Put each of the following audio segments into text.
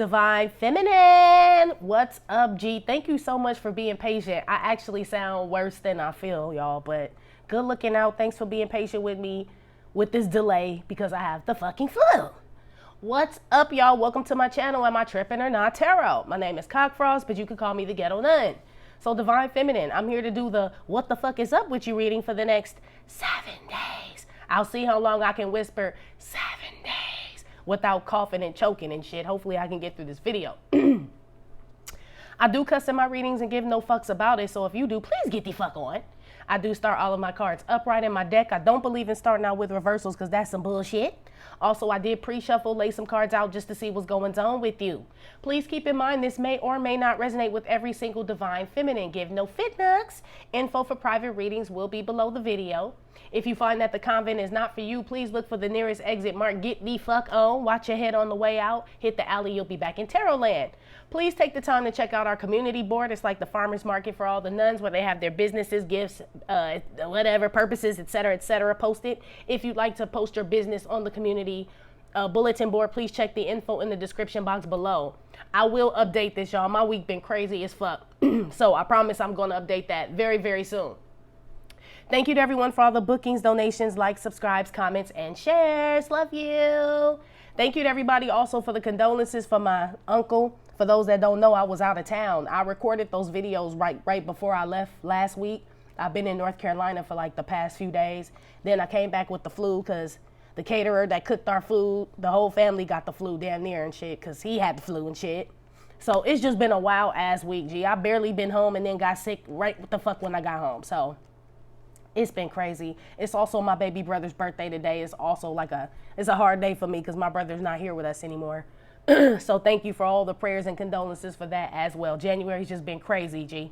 Divine Feminine. What's up, G? Thank you so much for being patient. I actually sound worse than I feel, y'all, but good looking out. Thanks for being patient with me with this delay because I have the fucking flu. What's up, y'all? Welcome to my channel. Am I tripping or not? Tarot. My name is Cockfrost, but you can call me the Ghetto Nun. So Divine Feminine, I'm here to do the what the fuck is up with you reading for the next 7 days. I'll see how long I can whisper 7 days without coughing and choking and shit. Hopefully I can get through this video. I do cuss in my readings and give no fucks about it, so if you do, please get the fuck on. I do start all of my cards upright in my deck. I don't believe in starting out with reversals because that's some bullshit. Also, I did pre-shuffle, lay some cards out just to see what's going on with you. Please keep in mind this may or may not resonate with every single Divine Feminine. Give no fit nugs. Info for private readings will be below the video. If you find that the convent is not for you, please look for the nearest exit marked get the fuck on. Watch your head on the way out. Hit the alley, you'll be back in Tarot land. Please take the time to check out our community board. It's like the farmer's market for all the nuns where they have their businesses, gifts, whatever purposes, etc., posted. If you'd like to post your business on the community bulletin board, please check the info in the description box below. I will update this, y'all. My week been crazy as fuck. So I promise I'm going to update that very, very soon. Thank you to everyone for all the bookings, donations, likes, subscribes, comments, and shares. Love you. Thank you to everybody also for the condolences for my uncle. For those that don't know, I was out of town. I recorded those videos right before I left last week. I've been in North Carolina for like the past few days. Then I came back with the flu because the caterer that cooked our food, the whole family got the flu damn near and shit because he had the flu and shit. So it's just been a wild ass week, G. I barely been home and then got sick right the fuck when I got home. So it's been crazy. It's also my baby brother's birthday today. It's also like it's a hard day for me because my brother's not here with us anymore. So thank you for all the prayers and condolences for that as well. January's just been crazy, G.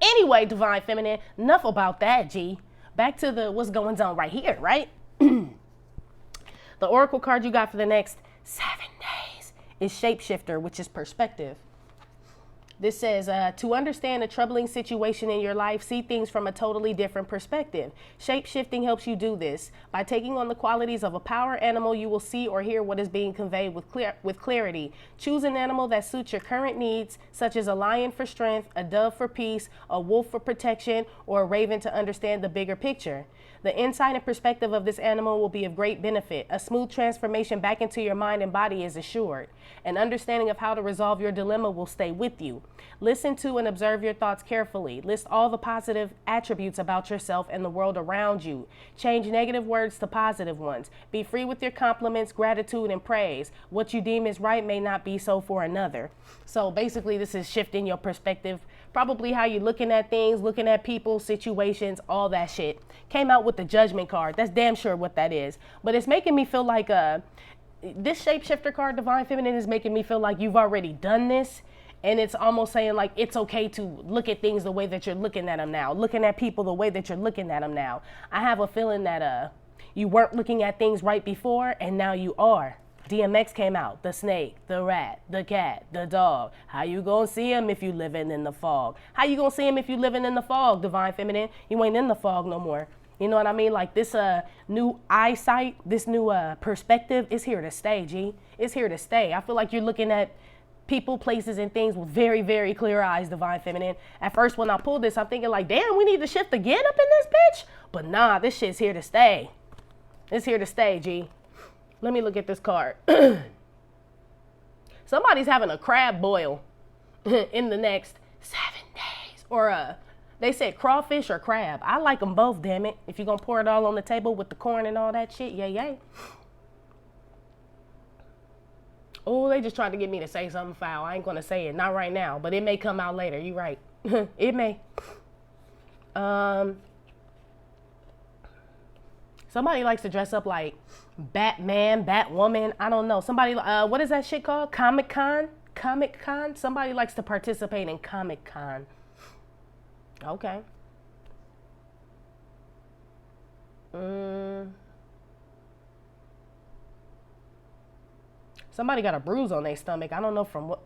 Anyway, Divine Feminine, enough about that, G. Back to the what's going on right here, right? The oracle card you got for the next 7 days is Shapeshifter, which is perspective. This says, to understand a troubling situation in your life, see things from a totally different perspective. Shape-shifting helps you do this. By taking on the qualities of a power animal, you will see or hear what is being conveyed with clarity. Choose an animal that suits your current needs, such as a lion for strength, a dove for peace, a wolf for protection, or a raven to understand the bigger picture. The insight and perspective of this animal will be of great benefit. A smooth transformation back into your mind and body is assured. An understanding of how to resolve your dilemma will stay with you. Listen to and observe your thoughts carefully. List all the positive attributes about yourself and the world around you. Change negative words to positive ones. Be free with your compliments, gratitude, and praise. What you deem is right may not be so for another. So basically, this is shifting your perspective. Probably how you're looking at things, looking at people, situations, all that shit. Came out with the Judgment card. That's damn sure what that is. But it's making me feel like this Shapeshifter card, Divine Feminine, is making me feel like you've already done this. And it's almost saying like it's okay to look at things the way that you're looking at them now. Looking at people the way that you're looking at them now. I have a feeling that you weren't looking at things right before and now you are. DMX came out, the snake, the rat, the cat, the dog. How you gonna see him if you living in the fog? How you gonna see him if you living in the fog, Divine Feminine? You ain't in the fog no more. You know what I mean? Like this new eyesight, this new perspective is here to stay, G. It's here to stay. I feel like you're looking at people, places, and things with very, very clear eyes, Divine Feminine. At first, when I pulled this, I'm thinking like, damn, we need to shift again up in this bitch. But nah, this shit's here to stay. It's here to stay, G. Let me look at this card. Somebody's having a crab boil in the next 7 days. Or they said crawfish or crab. I like them both, damn it. If you're going to pour it all on the table with the corn and all that shit, yay, yay. Oh, they just tried to get me to say something foul. I ain't going to say it. Not right now, but it may come out later. You're right. It may. Somebody likes to dress up like Batman, Batwoman. I don't know. Somebody, what is that shit called? Comic-Con? Comic-Con? Somebody likes to participate in Comic-Con. Okay. Somebody got a bruise on their stomach. I don't know from what.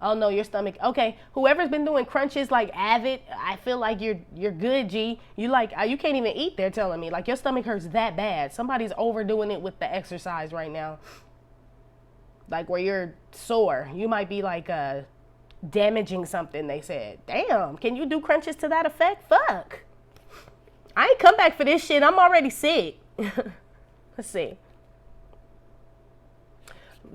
Oh no, your stomach. Okay, whoever's been doing crunches like Avid, I feel like you're good, G. You you can't even eat. They're telling me like your stomach hurts that bad. Somebody's overdoing it with the exercise right now. Like where you're sore. You might be like damaging something, they said. Damn, can you do crunches to that effect? Fuck. I ain't come back for this shit. I'm already sick. Let's see.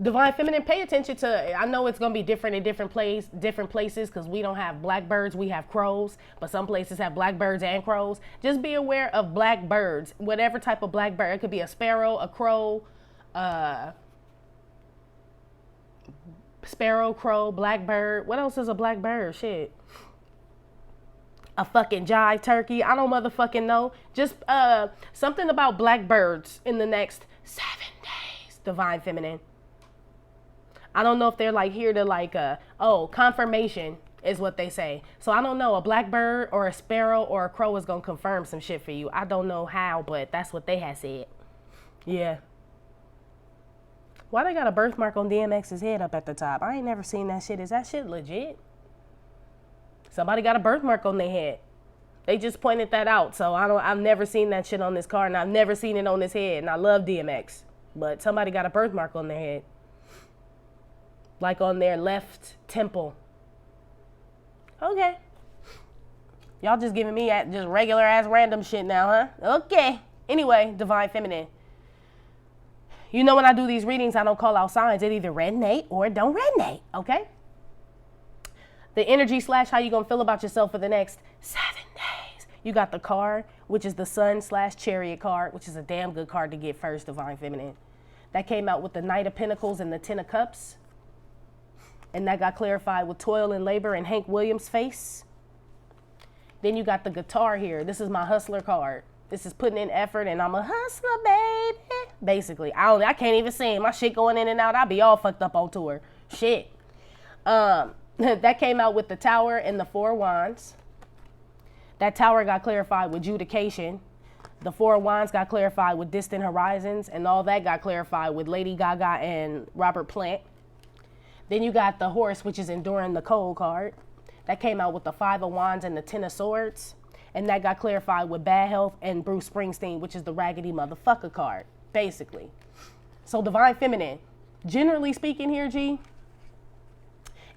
Divine Feminine, pay attention to, I know it's going to be different in different places because we don't have blackbirds, we have crows, but some places have blackbirds and crows. Just be aware of blackbirds, whatever type of blackbird. It could be a sparrow, a crow, sparrow, crow, blackbird. What else is a blackbird? Shit. A fucking jive turkey. I don't motherfucking know. Just something about blackbirds in the next 7 days. Divine Feminine. I don't know if they're like here to like, confirmation is what they say. So I don't know, a blackbird or a sparrow or a crow is going to confirm some shit for you. I don't know how, but that's what they had said. Yeah. Why they got a birthmark on DMX's head up at the top? I ain't never seen that shit. Is that shit legit? Somebody got a birthmark on their head. They just pointed that out. So I've never seen that shit on this car, and I've never seen it on his head. And I love DMX. But somebody got a birthmark on their head. Like on their left temple. Okay. Y'all just giving me just regular ass random shit now, huh? Okay. Anyway, Divine Feminine. You know when I do these readings, I don't call out signs. It either resonate or it don't resonate, okay? The energy / how you gonna feel about yourself for the next 7 days. You got the card, which is the Sun / Chariot card, which is a damn good card to get first, Divine Feminine. That came out with the Knight of Pentacles and the Ten of Cups. And that got clarified with Toil and Labor and Hank Williams' face. Then you got the guitar here. This is my hustler card. This is putting in effort and I'm a hustler, baby. Basically, I can't even sing. My shit going in and out. I'll be all fucked up on tour. Shit. That came out with the Tower and the Four Wands. That Tower got clarified with Judication. The Four Wands got clarified with Distant Horizons. And all that got clarified with Lady Gaga and Robert Plant. Then you got the Horse, which is Enduring the Cold card. That came out with the Five of Wands and the Ten of Swords. And that got clarified with Bad Health and Bruce Springsteen, which is the Raggedy Motherfucker card, basically. So Divine Feminine, generally speaking here, G,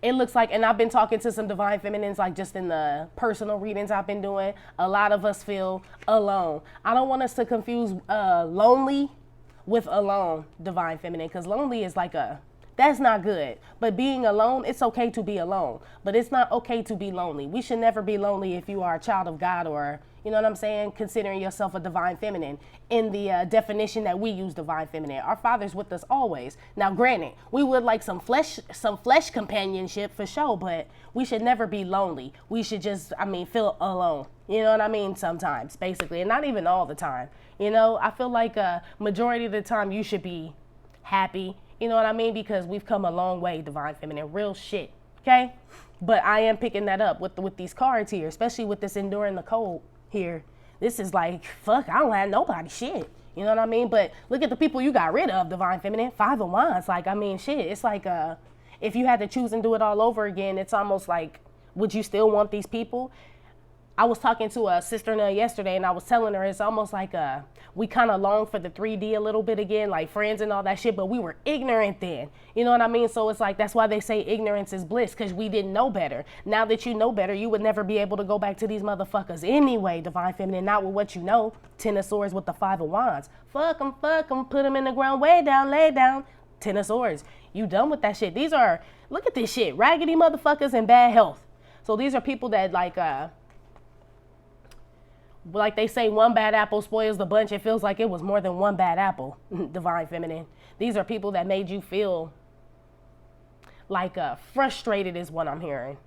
it looks like, and I've been talking to some Divine Feminines, like just in the personal readings I've been doing, a lot of us feel alone. I don't want us to confuse lonely with alone, Divine Feminine, because lonely is like that's not good. But being alone, it's okay to be alone. But it's not okay to be lonely. We should never be lonely if you are a child of God or, you know what I'm saying, considering yourself a Divine Feminine. In the definition that we use Divine Feminine, our Father's with us always. Now, granted, we would like some flesh companionship for sure, but we should never be lonely. We should just, feel alone. You know what I mean? Sometimes, basically, and not even all the time. You know, I feel like majority of the time you should be happy. You know what I mean? Because we've come a long way, Divine Feminine. Real shit. Okay? But I am picking that up with these cards here, especially with this Enduring the Cold here. This is like, fuck, I don't have nobody shit. You know what I mean? But look at the people you got rid of, Divine Feminine. Five of Wands. Like, shit. It's like, if you had to choose and do it all over again, it's almost like, would you still want these people? I was talking to a sister yesterday, and I was telling her it's almost like we kind of long for the 3D a little bit again, like Friends and all that shit, but we were ignorant then. You know what I mean? So it's like, that's why they say ignorance is bliss, because we didn't know better. Now that you know better, you would never be able to go back to these motherfuckers anyway, Divine Feminine, not with what you know. Ten of Swords with the Five of Wands. Fuck them, put them in the ground, way down, lay down. Ten of Swords. You done with that shit. These are, look at this shit, raggedy motherfuckers and bad health. So these are people that like they say, one bad apple spoils the bunch. It feels like it was more than one bad apple, Divine Feminine. These are people that made you feel like frustrated is what I'm hearing.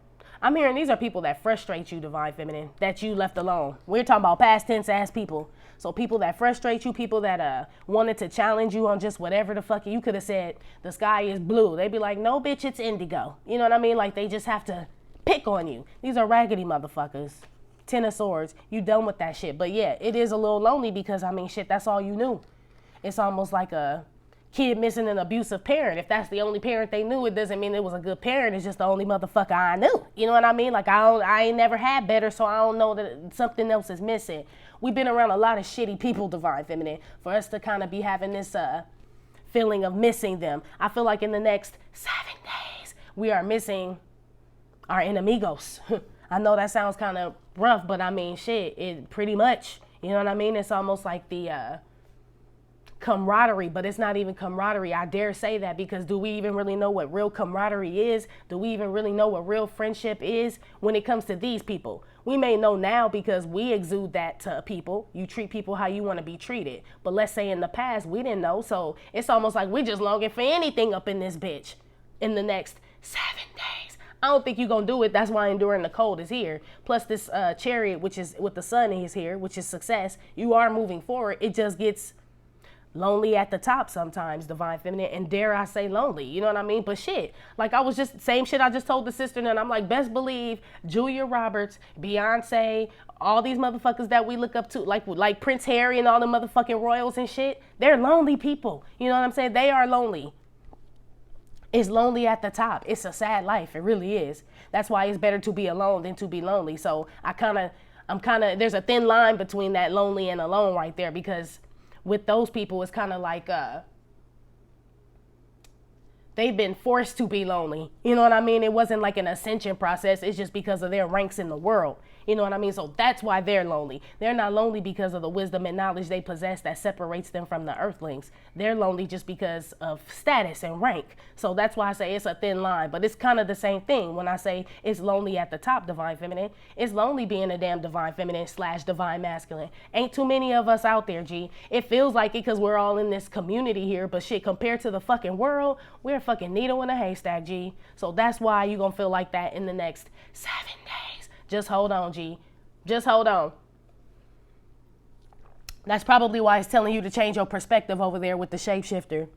I'm hearing these are people that frustrate you, Divine Feminine, that you left alone. We're talking about past tense ass people. So people that frustrate you, people that wanted to challenge you on just whatever the fuck. You could have said the sky is blue. They'd be like, no, bitch, it's indigo. You know what I mean? Like they just have to pick on you. These are raggedy motherfuckers. Ten of Swords, you done with that shit. But yeah, it is a little lonely because, shit, that's all you knew. It's almost like a kid missing an abusive parent. If that's the only parent they knew, it doesn't mean it was a good parent. It's just the only motherfucker I knew. You know what I mean? Like, I ain't never had better, so I don't know that something else is missing. We've been around a lot of shitty people, Divine Feminine, for us to kind of be having this feeling of missing them. I feel like in the next 7 days, we are missing our enemigos. I know that sounds kind of rough, but I mean, shit, it pretty much, you know what I mean? It's almost like the camaraderie, but it's not even camaraderie. I dare say that, because do we even really know what real camaraderie is? Do we even really know what real friendship is when it comes to these people? We may know now because we exude that to people. You treat people how you want to be treated. But let's say in the past, we didn't know. So it's almost like we just longing for anything up in this bitch in the next 7 days. I don't think you're going to do it. That's why Enduring the Cold is here. Plus this chariot, which is with the sun, is here, which is success. You are moving forward. It just gets lonely at the top sometimes, Divine Feminine, and dare I say lonely, you know what I mean? But shit, like I was just, same shit I just told the sister, and I'm like, best believe Julia Roberts, Beyonce, all these motherfuckers that we look up to, like Prince Harry and all the motherfucking royals and shit, they're lonely people, you know what I'm saying? They are lonely. It's lonely at the top. It's a sad life, it really is. That's why it's better to be alone than to be lonely. So there's a thin line between that lonely and alone right there, because with those people, it's kind of like they've been forced to be lonely. You know what I mean? It wasn't like an ascension process. It's just because of their ranks in the world. You know what I mean? So that's why they're lonely. They're not lonely because of the wisdom and knowledge they possess that separates them from the earthlings. They're lonely just because of status and rank. So that's why I say it's a thin line. But it's kind of the same thing when I say it's lonely at the top, Divine Feminine. It's lonely being a damn Divine Feminine / Divine Masculine. Ain't too many of us out there, G. It feels like it because we're all in this community here. But shit, compared to the fucking world, we're a fucking needle in a haystack, G. So that's why you're going to feel like that in the next 7 days. Just hold on, G. Just hold on. That's probably why it's telling you to change your perspective over there with the shapeshifter.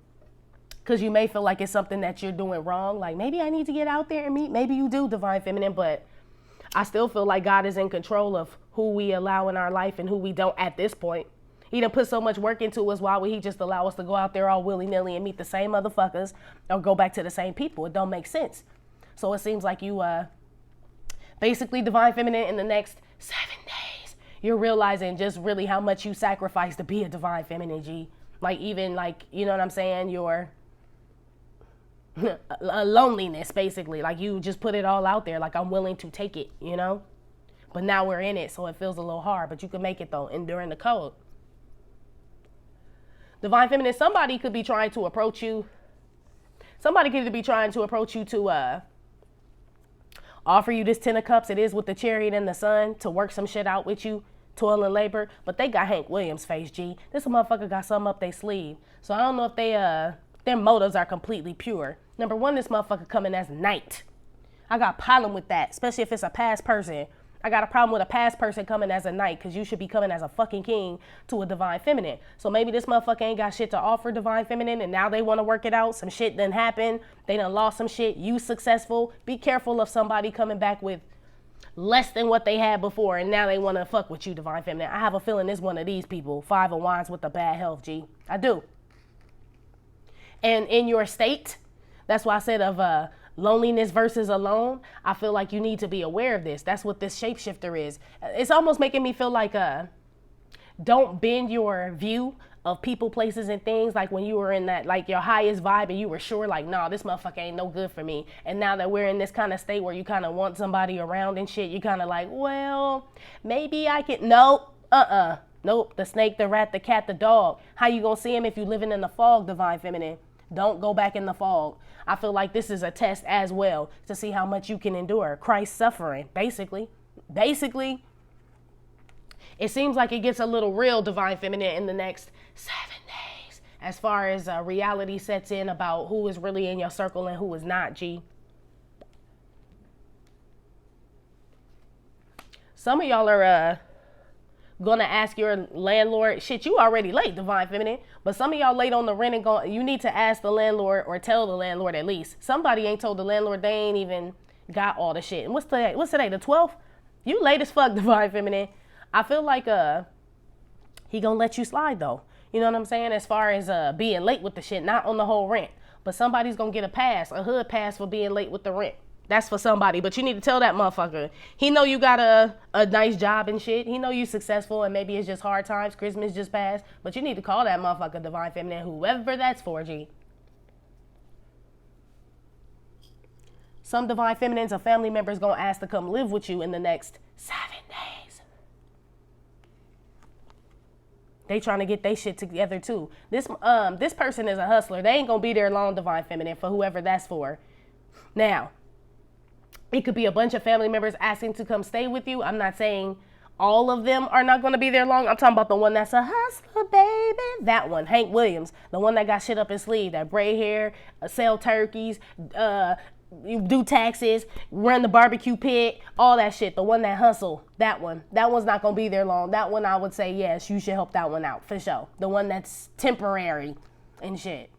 Because you may feel like it's something that you're doing wrong. Like, maybe I need to get out there and meet. Maybe you do, Divine Feminine. But I still feel like God is in control of who we allow in our life and who we don't at this point. He done put so much work into us. Why would he just allow us to go out there all willy-nilly and meet the same motherfuckers or go back to the same people? It don't make sense. So it seems like you basically, Divine Feminine, in the next 7 days, you're realizing just really how much you sacrifice to be a Divine Feminine, G. Like, even, like, you know what I'm saying? Your loneliness, basically. Like, you just put it all out there. Like, I'm willing to take it, you know? But now we're in it, so it feels a little hard. But you can make it, though, Enduring the Cold. Divine Feminine, somebody could be trying to approach you. Somebody could be trying to approach you to, offer you this 10 of Cups. It is with the chariot and the sun to work some shit out with you, toil and labor. But they got Hank Williams face, G. This motherfucker got something up their sleeve. So I don't know if their motives are completely pure. Number one, this motherfucker coming as knight. I got a problem with that, especially if it's a past person. I got a problem with a past person coming as a knight, because you should be coming as a fucking king to a Divine Feminine. So maybe this motherfucker ain't got shit to offer Divine Feminine, and now they want to work it out. Some shit done happened. They done lost some shit. You successful. Be careful of somebody coming back with less than what they had before, and now they want to fuck with you, Divine Feminine. I have a feeling it's one of these people. 5 of Wands with the bad health, G. I do. And in your state, that's why I said of loneliness versus alone, I feel like you need to be aware of this. That's what this shapeshifter is. It's almost making me feel like don't bend your view of people, places, and things. Like when you were in that, like your highest vibe and you were sure like, nah, this motherfucker ain't no good for me. And now that we're in this kind of state where you kind of want somebody around and shit, you kind of like, well, maybe I can, nope, nope. The snake, the rat, the cat, the dog. How you gonna see him if you living in the fog, Divine Feminine? Don't go back in the fog. I feel like this is a test as well to see how much you can endure. Christ's suffering, basically. Basically, it seems like it gets a little real, Divine Feminine, in the next 7 days, as far as reality sets in about who is really in your circle and who is not, G. Some of y'all are gonna ask your landlord, shit, you already late, Divine Feminine, but some of y'all late on the rent and you need to ask the landlord, or tell the landlord at least. Somebody ain't told the landlord they ain't even got all the shit. And what's today, the 12th? You late as fuck, Divine Feminine. I feel like he gonna let you slide though. You know what I'm saying? As far as being late with the shit, not on the whole rent, but somebody's gonna get a pass, a hood pass for being late with the rent. That's for somebody, but you need to tell that motherfucker. He know you got a nice job and shit. He know you successful and maybe it's just hard times. Christmas just passed. But you need to call that motherfucker divine feminine, whoever that's for, G. Some divine feminines or family members gonna ask to come live with you in the next 7 days. They trying to get their shit together too. This person is a hustler. They ain't gonna be there long, divine feminine, for whoever that's for. Now, it could be a bunch of family members asking to come stay with you. I'm not saying all of them are not going to be there long. I'm talking about the one that's a hustler, baby. That one, Hank Williams, the one that got shit up his sleeve, that braid hair, sell turkeys, do taxes, run the barbecue pit, all that shit. The one that hustle, that one. That one's not going to be there long. That one I would say, yes, you should help that one out, for sure. The one that's temporary and shit.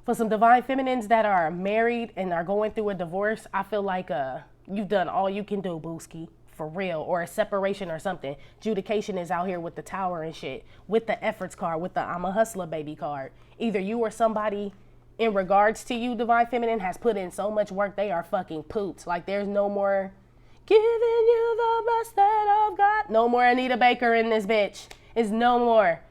For some divine feminines that are married and are going through a divorce, I feel like you've done all you can do, booski, for real, or a separation or something. Judication is out here with the tower and shit, with the efforts card, with the I'm a hustler baby card. Either you or somebody in regards to you, divine feminine, has put in so much work, they are fucking poots. Like there's no more giving you the best that I've got. No more Anita Baker in this bitch. It's no more.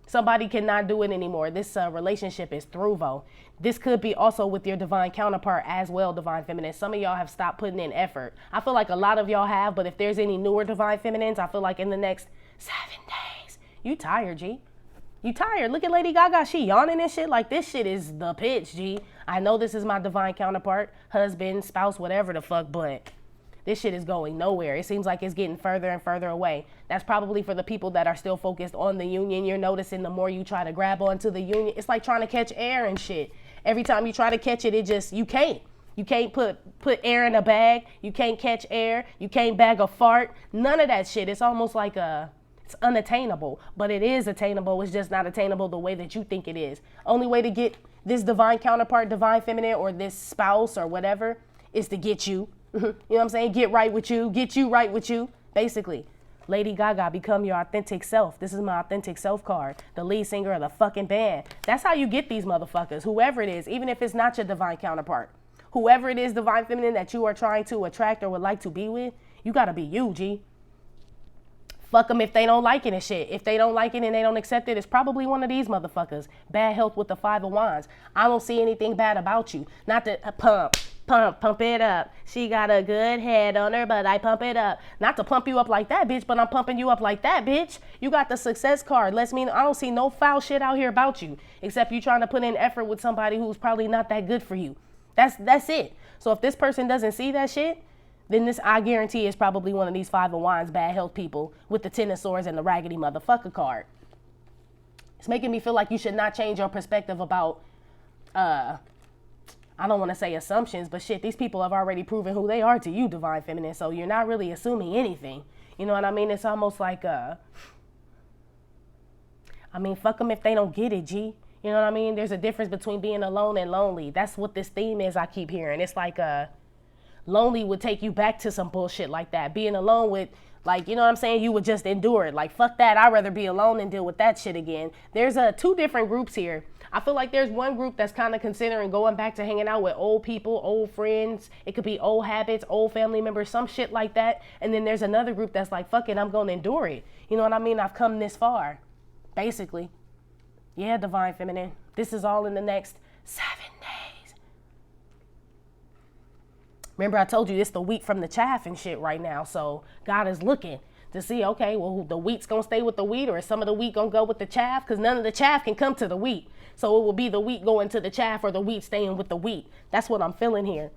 Somebody cannot do it anymore. This relationship is through. This could be also with your divine counterpart as well, divine feminine. Some of y'all have stopped putting in effort. I feel like a lot of y'all have, but if there's any newer divine feminines, I feel like in the next 7 days, you tired, G. You tired. Look at Lady Gaga. She yawning and shit. Like, this shit is the pitch, G. I know this is my divine counterpart, husband, spouse, whatever the fuck, but this shit is going nowhere. It seems like it's getting further and further away. That's probably for the people that are still focused on the union. You're noticing the more you try to grab onto the union, it's like trying to catch air and shit. Every time you try to catch it, you can't. You can't put air in a bag. You can't catch air. You can't bag a fart. None of that shit. It's almost like it's unattainable, but it is attainable. It's just not attainable the way that you think it is. Only way to get this divine counterpart, divine feminine, or this spouse or whatever is to get you. You know what I'm saying? Get right with you. Get you right with you. Basically, Lady Gaga, become your authentic self. This is my authentic self card. The lead singer of the fucking band. That's how you get these motherfuckers, whoever it is, even if it's not your divine counterpart. Whoever it is, divine feminine, that you are trying to attract or would like to be with, you gotta be you, G. Fuck them if they don't like it and shit. If they don't like it and they don't accept it, it's probably one of these motherfuckers. Bad health with the 5 of Wands. I don't see anything bad about you. Not to pump it up. She got a good head on her, but I pump it up. Not to pump you up like that, bitch, but I'm pumping you up like that, bitch. You got the success card. Lets me know I don't see no foul shit out here about you, except you trying to put in effort with somebody who's probably not that good for you. That's it. So if this person doesn't see that shit, then this, I guarantee, is probably one of these 5 of Wands bad health people with the 10 of Swords and the raggedy motherfucker card. It's making me feel like you should not change your perspective about, I don't want to say assumptions, but shit, these people have already proven who they are to you, divine feminine, so you're not really assuming anything. You know what I mean? It's almost like, fuck them if they don't get it, G. You know what I mean? There's a difference between being alone and lonely. That's what this theme is I keep hearing. It's like, lonely would take you back to some bullshit like that. Being alone with, like, you know what I'm saying? You would just endure it. Like, fuck that. I'd rather be alone than deal with that shit again. There's 2 different groups here. I feel like there's one group that's kind of considering going back to hanging out with old people, old friends. It could be old habits, old family members, some shit like that. And then there's another group that's like, fuck it, I'm going to endure it. You know what I mean? I've come this far, basically. Yeah, divine feminine. This is all in the next 7 days. Remember, I told you it's the wheat from the chaff and shit right now. So God is looking to see, okay, well, the wheat's going to stay with the wheat, or is some of the wheat going to go with the chaff? Because none of the chaff can come to the wheat. So it will be the wheat going to the chaff or the wheat staying with the wheat. That's what I'm feeling here.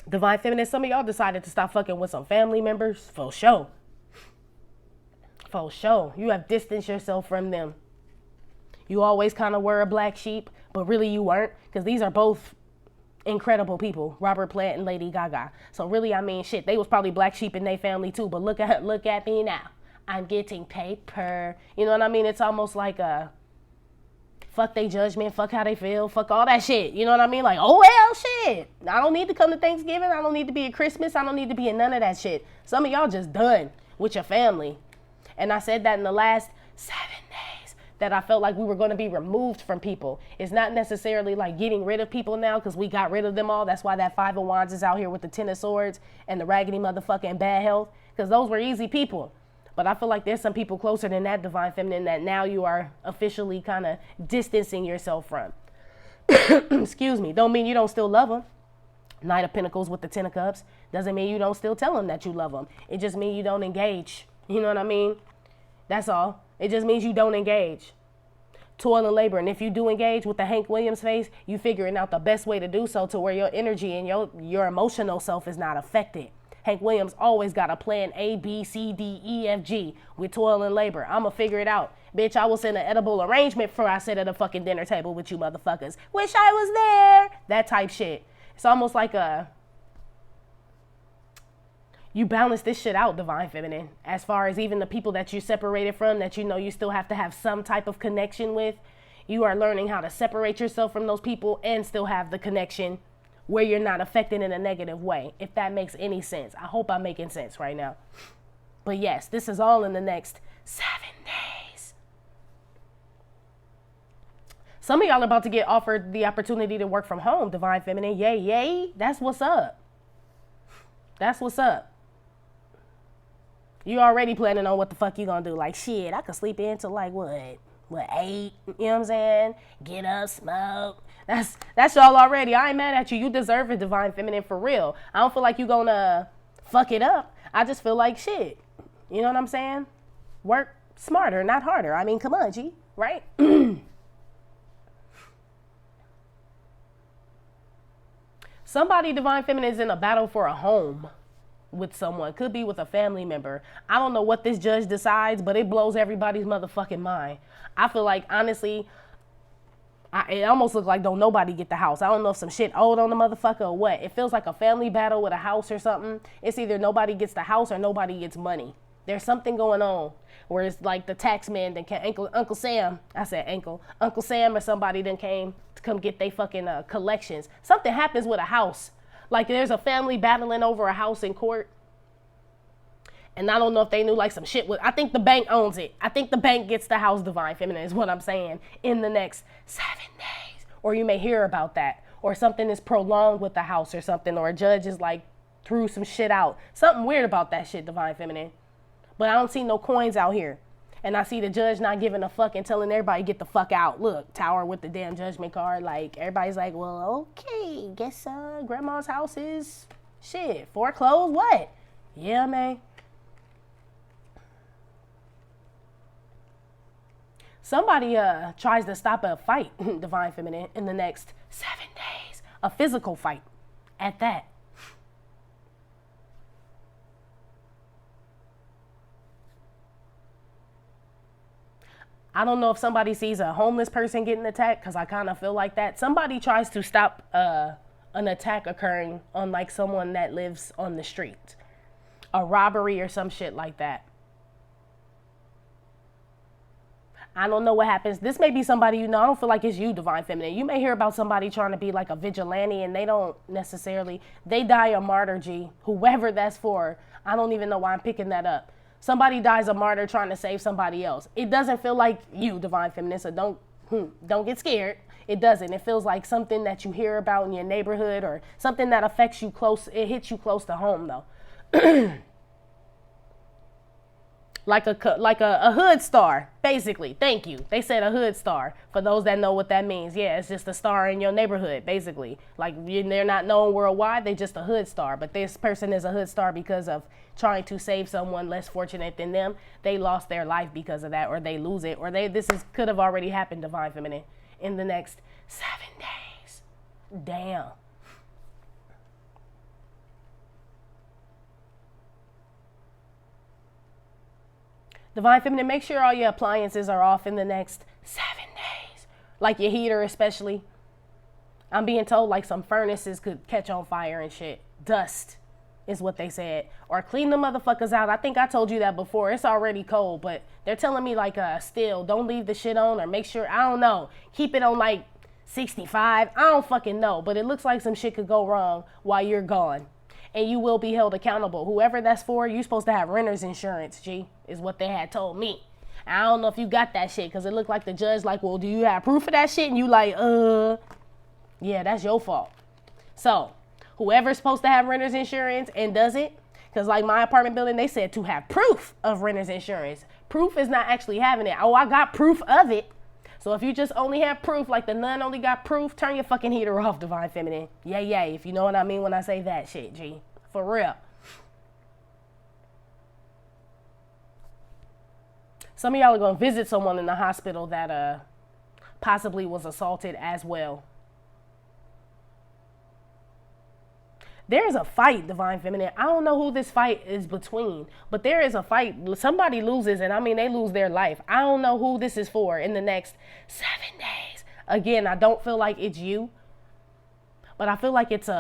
Divine feminine, some of y'all decided to stop fucking with some family members. For sure. For sure. You have distanced yourself from them. You always kind of were a black sheep, but really you weren't, because these are both incredible people, Robert Plant and Lady Gaga. So really, shit, they was probably black sheep in their family too, but look at me now. I'm getting paper. You know what I mean? It's almost like fuck they judgment, fuck how they feel, fuck all that shit. You know what I mean? Like, oh well, shit. I don't need to come to Thanksgiving. I don't need to be at Christmas. I don't need to be in none of that shit. Some of y'all just done with your family. And I said that in the last 7 days. that I felt like we were going to be removed from people. It's not necessarily like getting rid of people now because we got rid of them all. That's why that Five of Wands is out here with the Ten of Swords and the raggedy motherfucker and bad health, because those were easy people. But I feel like there's some people closer than that, Divine Feminine, that now you are officially kind of distancing yourself from. Excuse me. Don't mean you don't still love them. Knight of Pentacles with the Ten of Cups doesn't mean you don't still tell them that you love them. It just means you don't engage. You know what I mean? That's all. It just means you don't engage. Toil and labor. And if you do engage with the Hank Williams face, you figuring out the best way to do so to where your energy and your emotional self is not affected. Hank Williams always got a plan A, B, C, D, E, F, G with toil and labor. I'm going to figure it out. Bitch, I will send an edible arrangement before I sit at a fucking dinner table with you motherfuckers. Wish I was there. That type shit. It's almost like you balance this shit out, Divine Feminine, as far as even the people that you separated from, that you know you still have to have some type of connection with. You are learning how to separate yourself from those people and still have the connection where you're not affected in a negative way, if that makes any sense. I hope I'm making sense right now. But yes, this is all in the next 7 days. Some of y'all are about to get offered the opportunity to work from home, Divine Feminine. Yay, yay. That's what's up. That's what's up. You already planning on what the fuck you gonna do. Like, shit, I could sleep in till like what 8? You know what I'm saying? Get up, smoke. That's y'all already. I ain't mad at you. You deserve it, Divine Feminine, for real. I don't feel like you gonna fuck it up. I just feel like shit. You know what I'm saying? Work smarter, not harder. I mean, come on, G, right? Somebody, Divine Feminine, is in a battle for a home with someone. Could be with a family member. I don't know what this judge decides, but it blows everybody's motherfucking mind. I feel like, honestly, it almost looks like don't nobody get the house. I don't know if some shit owed on the motherfucker or what. It feels like a family battle with a house or something. It's either nobody gets the house or nobody gets money. There's something going on where it's like the tax man that came, Uncle Sam, I said Uncle Sam or somebody then came to come get they fucking collections. Something happens with a house. Like there's a family battling over a house in court. And I don't know if they knew like some shit with, I think the bank owns it. I think the bank gets the house, Divine Feminine, is what I'm saying, in the next 7 days. Or you may hear about that. Or something is prolonged with the house or something. Or a judge is like threw some shit out. Something weird about that shit, Divine Feminine. But I don't see no coins out here. And I see the judge not giving a fuck and telling everybody get the fuck out. Look, Tower with the damn judgment card. Like, everybody's like, well, okay, guess grandma's house is shit. Foreclosed, what? Yeah, man. Somebody tries to stop a fight, Divine Feminine, in the next 7 days. A physical fight at that. I don't know if somebody sees a homeless person getting attacked, because I kind of feel like that. Somebody tries to stop an attack occurring on like someone that lives on the street. A robbery or some shit like that. I don't know what happens. This may be somebody you know. I don't feel like it's you, Divine Feminine. You may hear about somebody trying to be like a vigilante and they don't necessarily, they die a martyr, G. Whoever that's for. I don't even know why I'm picking that up. Somebody dies a martyr trying to save somebody else. It doesn't feel like you, Divine Feminine, so don't get scared. It doesn't. It feels like something that you hear about in your neighborhood or something that affects you close. It hits you close to home, though. Like a hood star, basically. Thank you. They said a hood star. For those that know what that means. Yeah, it's just a star in your neighborhood, basically. Like, they're not known worldwide. They're just a hood star. But this person is a hood star because of trying to save someone less fortunate than them. They lost their life because of that, or they lose it, or could have already happened, Divine Feminine, in the next 7 days. Damn. Divine Feminine, make sure all your appliances are off in the next 7 days. Like your heater especially. I'm being told like some furnaces could catch on fire and shit. Dust is what they said. Or clean the motherfuckers out. I think I told you that before. It's already cold, but they're telling me like still don't leave the shit on, or make sure, I don't know, keep it on like 65. I don't fucking know, but it looks like some shit could go wrong while you're gone. And you will be held accountable. Whoever that's for, you're supposed to have renter's insurance, G, is what they had told me. I don't know if you got that shit, because it looked like the judge like, well, do you have proof of that shit? And you like, yeah, that's your fault. So whoever's supposed to have renter's insurance and doesn't, because like my apartment building, they said to have proof of renter's insurance. Proof is not actually having it. Oh, I got proof of it. So if you just only have proof, like the nun only got proof, turn your fucking heater off, Divine Feminine. Yay, if you know what I mean when I say that shit, G. For real. Some of y'all are going to visit someone in the hospital that possibly was assaulted as well. There's a fight, Divine Feminine. I don't know who this fight is between, but there is a fight. Somebody loses, and I mean, they lose their life. I don't know who this is for in the next 7 days. Again, I don't feel like it's you, but I feel like it's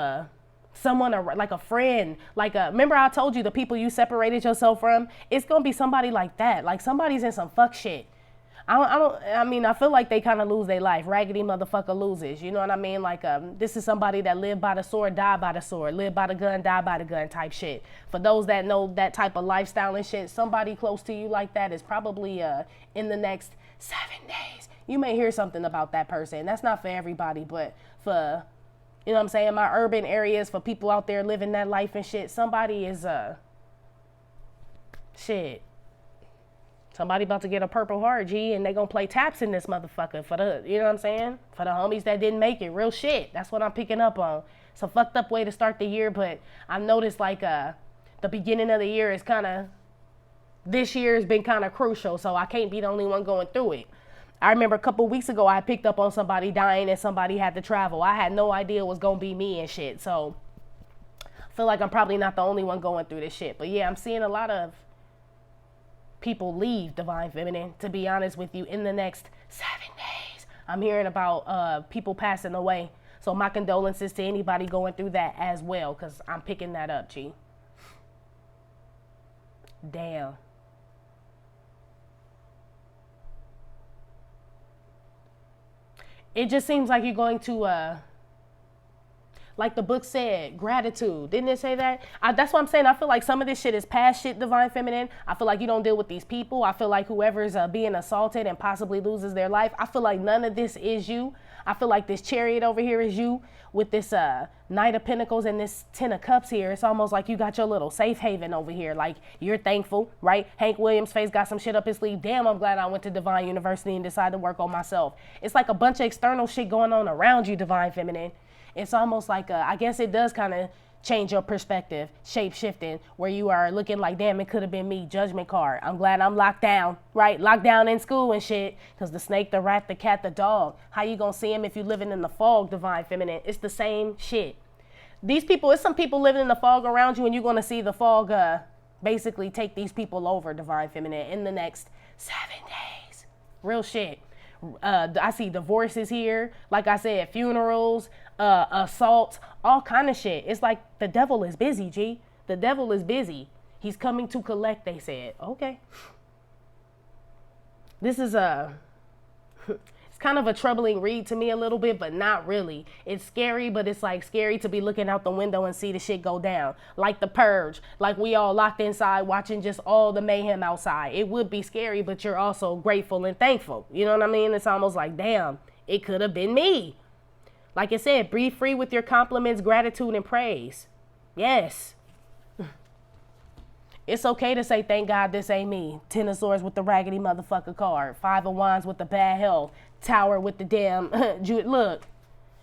someone, like a friend. Remember I told you the people you separated yourself from? It's going to be somebody like that. Like somebody's in some fuck shit. I feel like they kind of lose their life. Raggedy motherfucker loses. You know what I mean? Like, this is somebody that lived by the sword, died by the sword, lived by the gun, died by the gun type shit. For those that know that type of lifestyle and shit, somebody close to you like that is probably in the next 7 days. You may hear something about that person. That's not for everybody, but for, you know what I'm saying, my urban areas, for people out there living that life and shit, somebody is, shit. Somebody about to get a Purple Heart, G, and they gonna play taps in this motherfucker for the, you know what I'm saying? For the homies that didn't make it. Real shit. That's what I'm picking up on. It's a fucked up way to start the year, but I've noticed like the beginning of the year is this year has been kind of crucial, so I can't be the only one going through it. I remember a couple weeks ago I picked up on somebody dying and somebody had to travel. I had no idea it was gonna be me and shit, so I feel like I'm probably not the only one going through this shit. But yeah, I'm seeing a lot of people leave, Divine Feminine, to be honest with you, in the next 7 days. I'm hearing about people passing away. So my condolences to anybody going through that as well, because I'm picking that up, G. Damn. It just seems like you're going to like the book said, gratitude. Didn't it say that? That's what I'm saying. I feel like some of this shit is past shit, Divine Feminine. I feel like you don't deal with these people. I feel like whoever's being assaulted and possibly loses their life, I feel like none of this is you. I feel like this Chariot over here is you with this Knight of Pentacles and this Ten of Cups here. It's almost like you got your little safe haven over here. Like, you're thankful, right? Hank Williams' face got some shit up his sleeve. Damn, I'm glad I went to Divine University and decided to work on myself. It's like a bunch of external shit going on around you, Divine Feminine. It's almost like, I guess it does kind of change your perspective, shape shifting, where you are looking like, damn, it could have been me, judgment card. I'm glad I'm locked down, right? Locked down in school and shit, because the snake, the rat, the cat, the dog. How you gonna see him if you living in the fog, Divine Feminine? It's the same shit. These people, it's some people living in the fog around you, and you're gonna see the fog basically take these people over, Divine Feminine, in the next 7 days. Real shit. I see divorces here, like I said, funerals, assaults, all kind of shit. It's like the devil is busy, G. The devil is busy. He's coming to collect, they said. Okay. This is it's kind of a troubling read to me a little bit, but not really. It's scary, but it's like scary to be looking out the window and see the shit go down. Like The Purge, like we all locked inside watching just all the mayhem outside. It would be scary, but you're also grateful and thankful. You know what I mean? It's almost like, damn, it could have been me. Like I said, breathe free with your compliments, gratitude, and praise. Yes. It's okay to say, thank God this ain't me. Ten of Swords with the raggedy motherfucker card. Five of Wands with the bad health. Tower with the damn, look.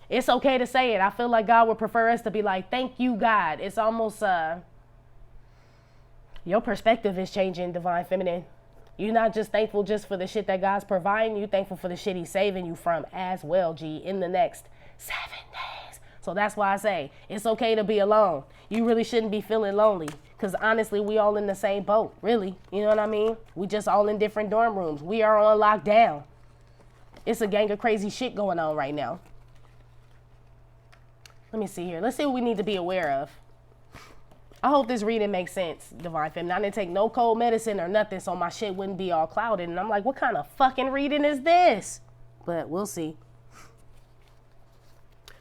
It's okay to say it. I feel like God would prefer us to be like, thank you, God. It's almost, your perspective is changing, Divine Feminine. You're not just thankful just for the shit that God's providing. You're thankful for the shit he's saving you from as well, G, in the next 7 days. So that's why I say it's okay to be alone. You really shouldn't be feeling lonely, because honestly, we all in the same boat, really. You know what I mean? We just all in different dorm rooms. We are on lockdown. It's a gang of crazy shit going on right now. Let me see here. Let's see what we need to be aware of. I hope this reading makes sense, Divine Feminine. I didn't take no cold medicine or nothing, so my shit wouldn't be all clouded. And I'm like, what kind of fucking reading is this? But we'll see.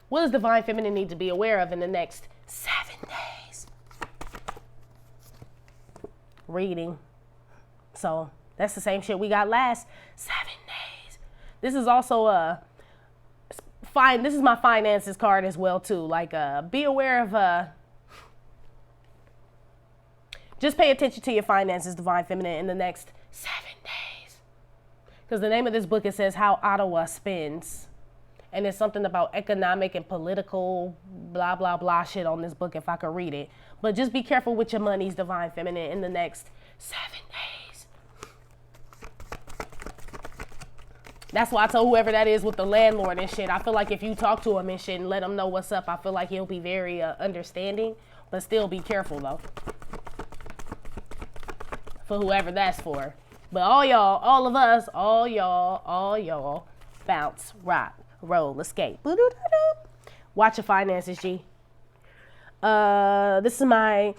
What does Divine Feminine need to be aware of in the next 7 days? Reading. So That's the same shit we got last 7 days. This is also fine. This is my finances card as well too. Like be aware of just pay attention to your finances, Divine Feminine, in the next 7 days. Because the name of this book, it says How Ottawa Spins. And it's something about economic and political blah, blah, blah shit on this book if I could read it. But just be careful with your monies, Divine Feminine, in the next 7 days. That's why I told whoever that is with the landlord and shit. I feel like if you talk to him and shit and let him know what's up, I feel like he'll be very understanding. But still be careful, though. For whoever that's for. But all y'all, all of us, all y'all, bounce, rock, roll, escape. Watch your finances, G. This is my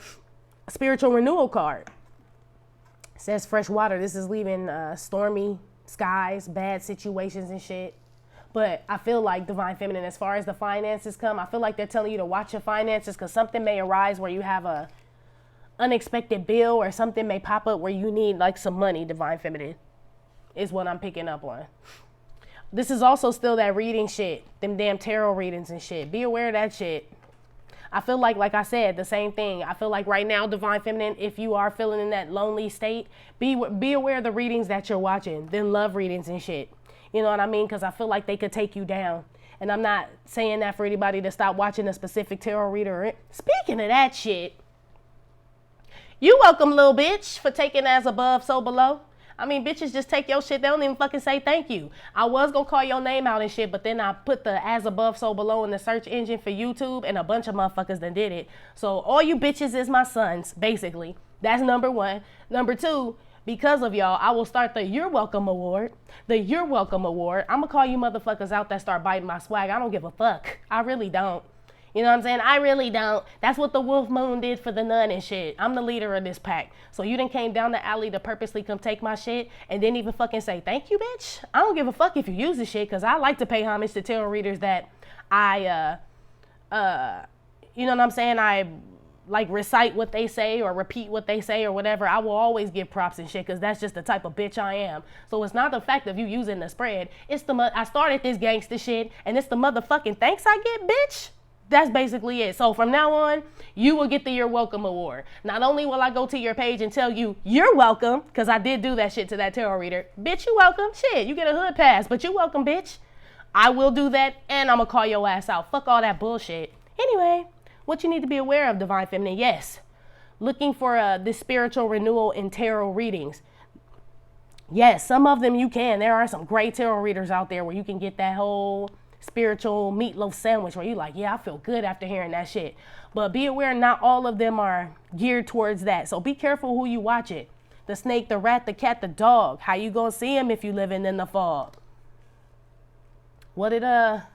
spiritual renewal card. It says fresh water. This is leaving stormy skies, bad situations and shit. But I feel like, Divine Feminine, as far as the finances come, I feel like they're telling you to watch your finances because something may arise where you have a unexpected bill or something may pop up where you need like some money, Divine Feminine, is what I'm picking up on. This is also still that reading shit, them damn tarot readings and shit. Be aware of that shit. I feel like I said, the same thing. I feel like right now, Divine Feminine, if you are feeling in that lonely state, be aware of the readings that you're watching, then love readings and shit. You know what I mean? Because I feel like they could take you down. And I'm not saying that for anybody to stop watching a specific tarot reader. Speaking of that shit, you welcome, little bitch, for taking as above, so below. I mean, bitches just take your shit. They don't even fucking say thank you. I was going to call your name out and shit, but then I put the as above, so below in the search engine for YouTube, and a bunch of motherfuckers done did it. So all you bitches is my sons, basically. That's number one. Number two, because of y'all, I will start the You're Welcome Award. The You're Welcome Award. I'm going to call you motherfuckers out that start biting my swag. I don't give a fuck. I really don't. You know what I'm saying? I really don't. That's what the Wolf Moon did for the nun and shit. I'm the leader of this pack. So you done came down the alley to purposely come take my shit and didn't even fucking say thank you, bitch. I don't give a fuck if you use this shit because I like to pay homage to tarot readers that you know what I'm saying? I like recite what they say or repeat what they say or whatever. I will always give props and shit because that's just the type of bitch I am. So it's not the fact of you using the spread. It's I started this gangster shit and it's the motherfucking thanks I get, bitch. That's basically it. So from now on, you will get the You're Welcome Award. Not only will I go to your page and tell you you're welcome, because I did do that shit to that tarot reader. Bitch, you welcome. Shit, you get a hood pass, but you welcome, bitch. I will do that, and I'm going to call your ass out. Fuck all that bullshit. Anyway, what you need to be aware of, Divine Feminine, yes. Looking for this spiritual renewal in tarot readings. Yes, some of them you can. There are some great tarot readers out there where you can get that whole spiritual meatloaf sandwich where you like, yeah, I feel good after hearing that shit. But be aware, not all of them are geared towards that. So be careful who you watch it. The snake, the rat, the cat, the dog. How you gonna see him if you living in the fog? What did that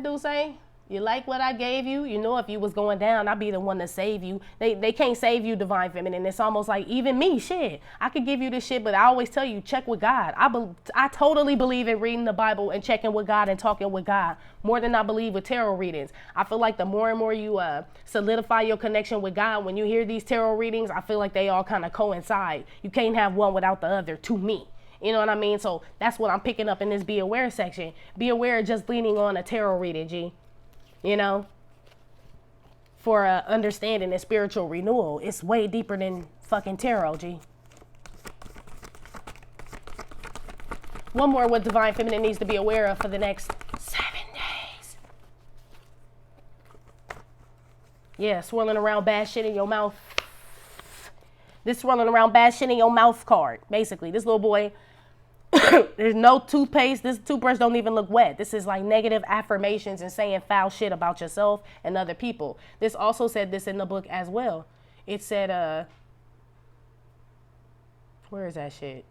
dude say? You like what I gave you? You know, if you was going down, I'd be the one to save you. They can't save you, Divine Feminine. It's almost like even me, shit. I could give you this shit, but I always tell you, check with God. I totally believe in reading the Bible and checking with God and talking with God more than I believe with tarot readings. I feel like the more and more you solidify your connection with God, when you hear these tarot readings, I feel like they all kind of coincide. You can't have one without the other, to me. You know what I mean? So that's what I'm picking up in this Be Aware section. Be aware of just leaning on a tarot reading, G. You know, for understanding and spiritual renewal. It's way deeper than fucking tarot, G. One more what Divine Feminine needs to be aware of for the next 7 days. Yeah, swirling around bad shit in your mouth. This swirling around bad shit in your mouth card. Basically, this little boy, there's no toothpaste. This toothbrush don't even look wet. This is like negative affirmations and saying foul shit about yourself and other people. This also said this in the book as well. It said, where is that shit?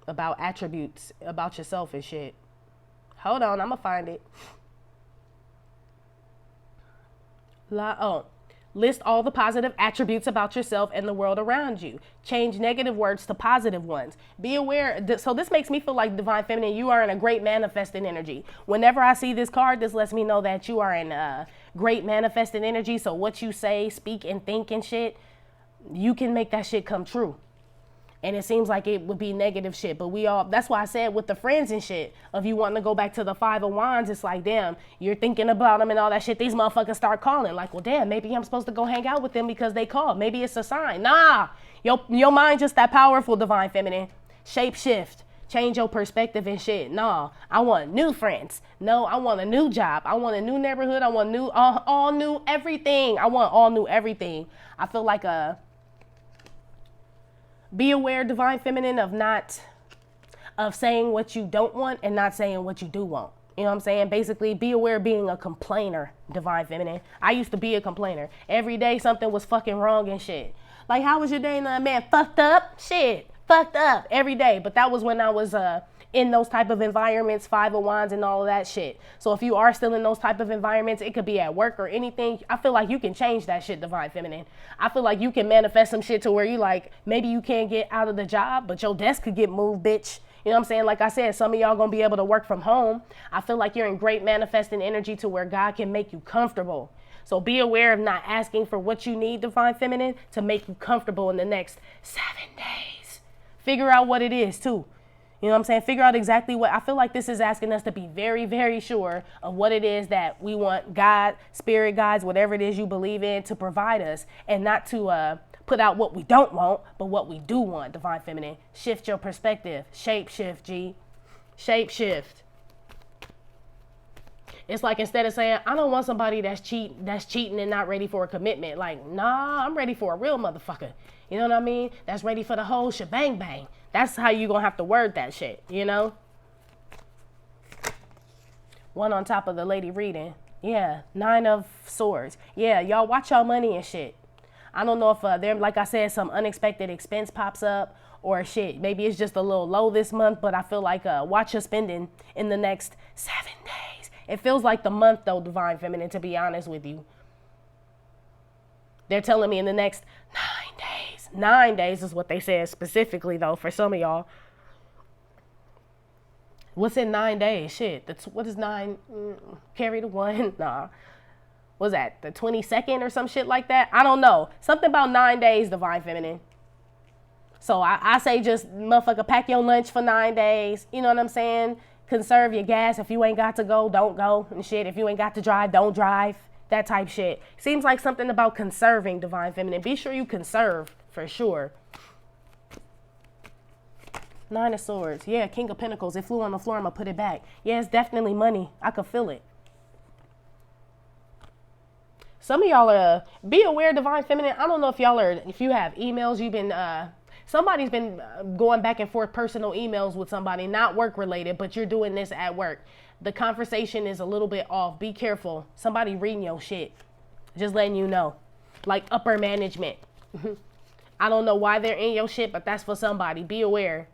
About attributes about yourself and shit. Hold on, I'm gonna find it. List all the positive attributes about yourself and the world around you. Change negative words to positive ones. Be aware. So this makes me feel like, Divine Feminine, you are in a great manifesting energy. Whenever I see this card, this lets me know that you are in a great manifesting energy. So what you say, speak, and think and shit, you can make that shit come true. And it seems like it would be negative shit. But that's why I said with the friends and shit, of you wanting to go back to the Five of Wands, it's like, damn, you're thinking about them and all that shit. These motherfuckers start calling. Like, well, damn, maybe I'm supposed to go hang out with them because they called. Maybe it's a sign. Nah, your mind just that powerful, Divine Feminine. Shape shift. Change your perspective and shit. Nah, I want new friends. No, I want a new job. I want a new neighborhood. I want new, all new everything. I want all new everything. I feel like be aware, Divine Feminine, of saying what you don't want and not saying what you do want. You know what I'm saying? Basically, be aware of being a complainer, Divine Feminine. I used to be a complainer. Every day something was fucking wrong and shit. Like, how was your day? Man, fucked up? Shit, fucked up every day. But that was when I was in those type of environments, Five of Wands and all of that shit. So if you are still in those type of environments, it could be at work or anything. I feel like you can change that shit, Divine Feminine. I feel like you can manifest some shit to where you like, maybe you can't get out of the job, but your desk could get moved, bitch. You know what I'm saying? Like I said, some of y'all gonna be able to work from home. I feel like you're in great manifesting energy to where God can make you comfortable. So be aware of not asking for what you need, Divine Feminine, to make you comfortable in the next 7 days. Figure out what it is too. You know what I'm saying? Figure out exactly what. I feel like this is asking us to be very, very sure of what it is that we want God, spirit guides, whatever it is you believe in, to provide us, and not to put out what we don't want, but what we do want, Divine Feminine. Shift your perspective. Shape shift, G. Shape shift. It's like, instead of saying, I don't want somebody that's cheating and not ready for a commitment. Like, nah, I'm ready for a real motherfucker. You know what I mean? That's ready for the whole shebang bang. That's how you gonna have to word that shit, you know? One on top of the lady reading. Yeah, 9 of Swords. Yeah, y'all watch y'all money and shit. I don't know if there, like I said, some unexpected expense pops up or shit. Maybe it's just a little low this month, but I feel like watch your spending in the next 7 days. It feels like the month though, Divine Feminine, to be honest with you. They're telling me in the next 9 days. 9 days is what they said specifically, though, for some of y'all. What's in 9 days? Shit. What is 9? Carry the 1? Nah. What's that? The 22nd or some shit like that? I don't know. Something about 9 days, Divine Feminine. So I say just, motherfucker, pack your lunch for 9 days. You know what I'm saying? Conserve your gas. If you ain't got to go, don't go. And shit, if you ain't got to drive, don't drive. That type shit. Seems like something about conserving, Divine Feminine. Be sure you conserve, for sure. 9 of Swords. Yeah, King of Pentacles. It flew on the floor. I'm going to put it back. Yeah, it's definitely money. I could feel it. Some of y'all are, be aware, Divine Feminine. I don't know if y'all are, if you have emails, you've been, somebody's been going back and forth personal emails with somebody, not work related, but you're doing this at work. The conversation is a little bit off. Be careful. Somebody reading your shit. Just letting you know. Like upper management. I don't know why they're in your shit, but that's for somebody. Be aware.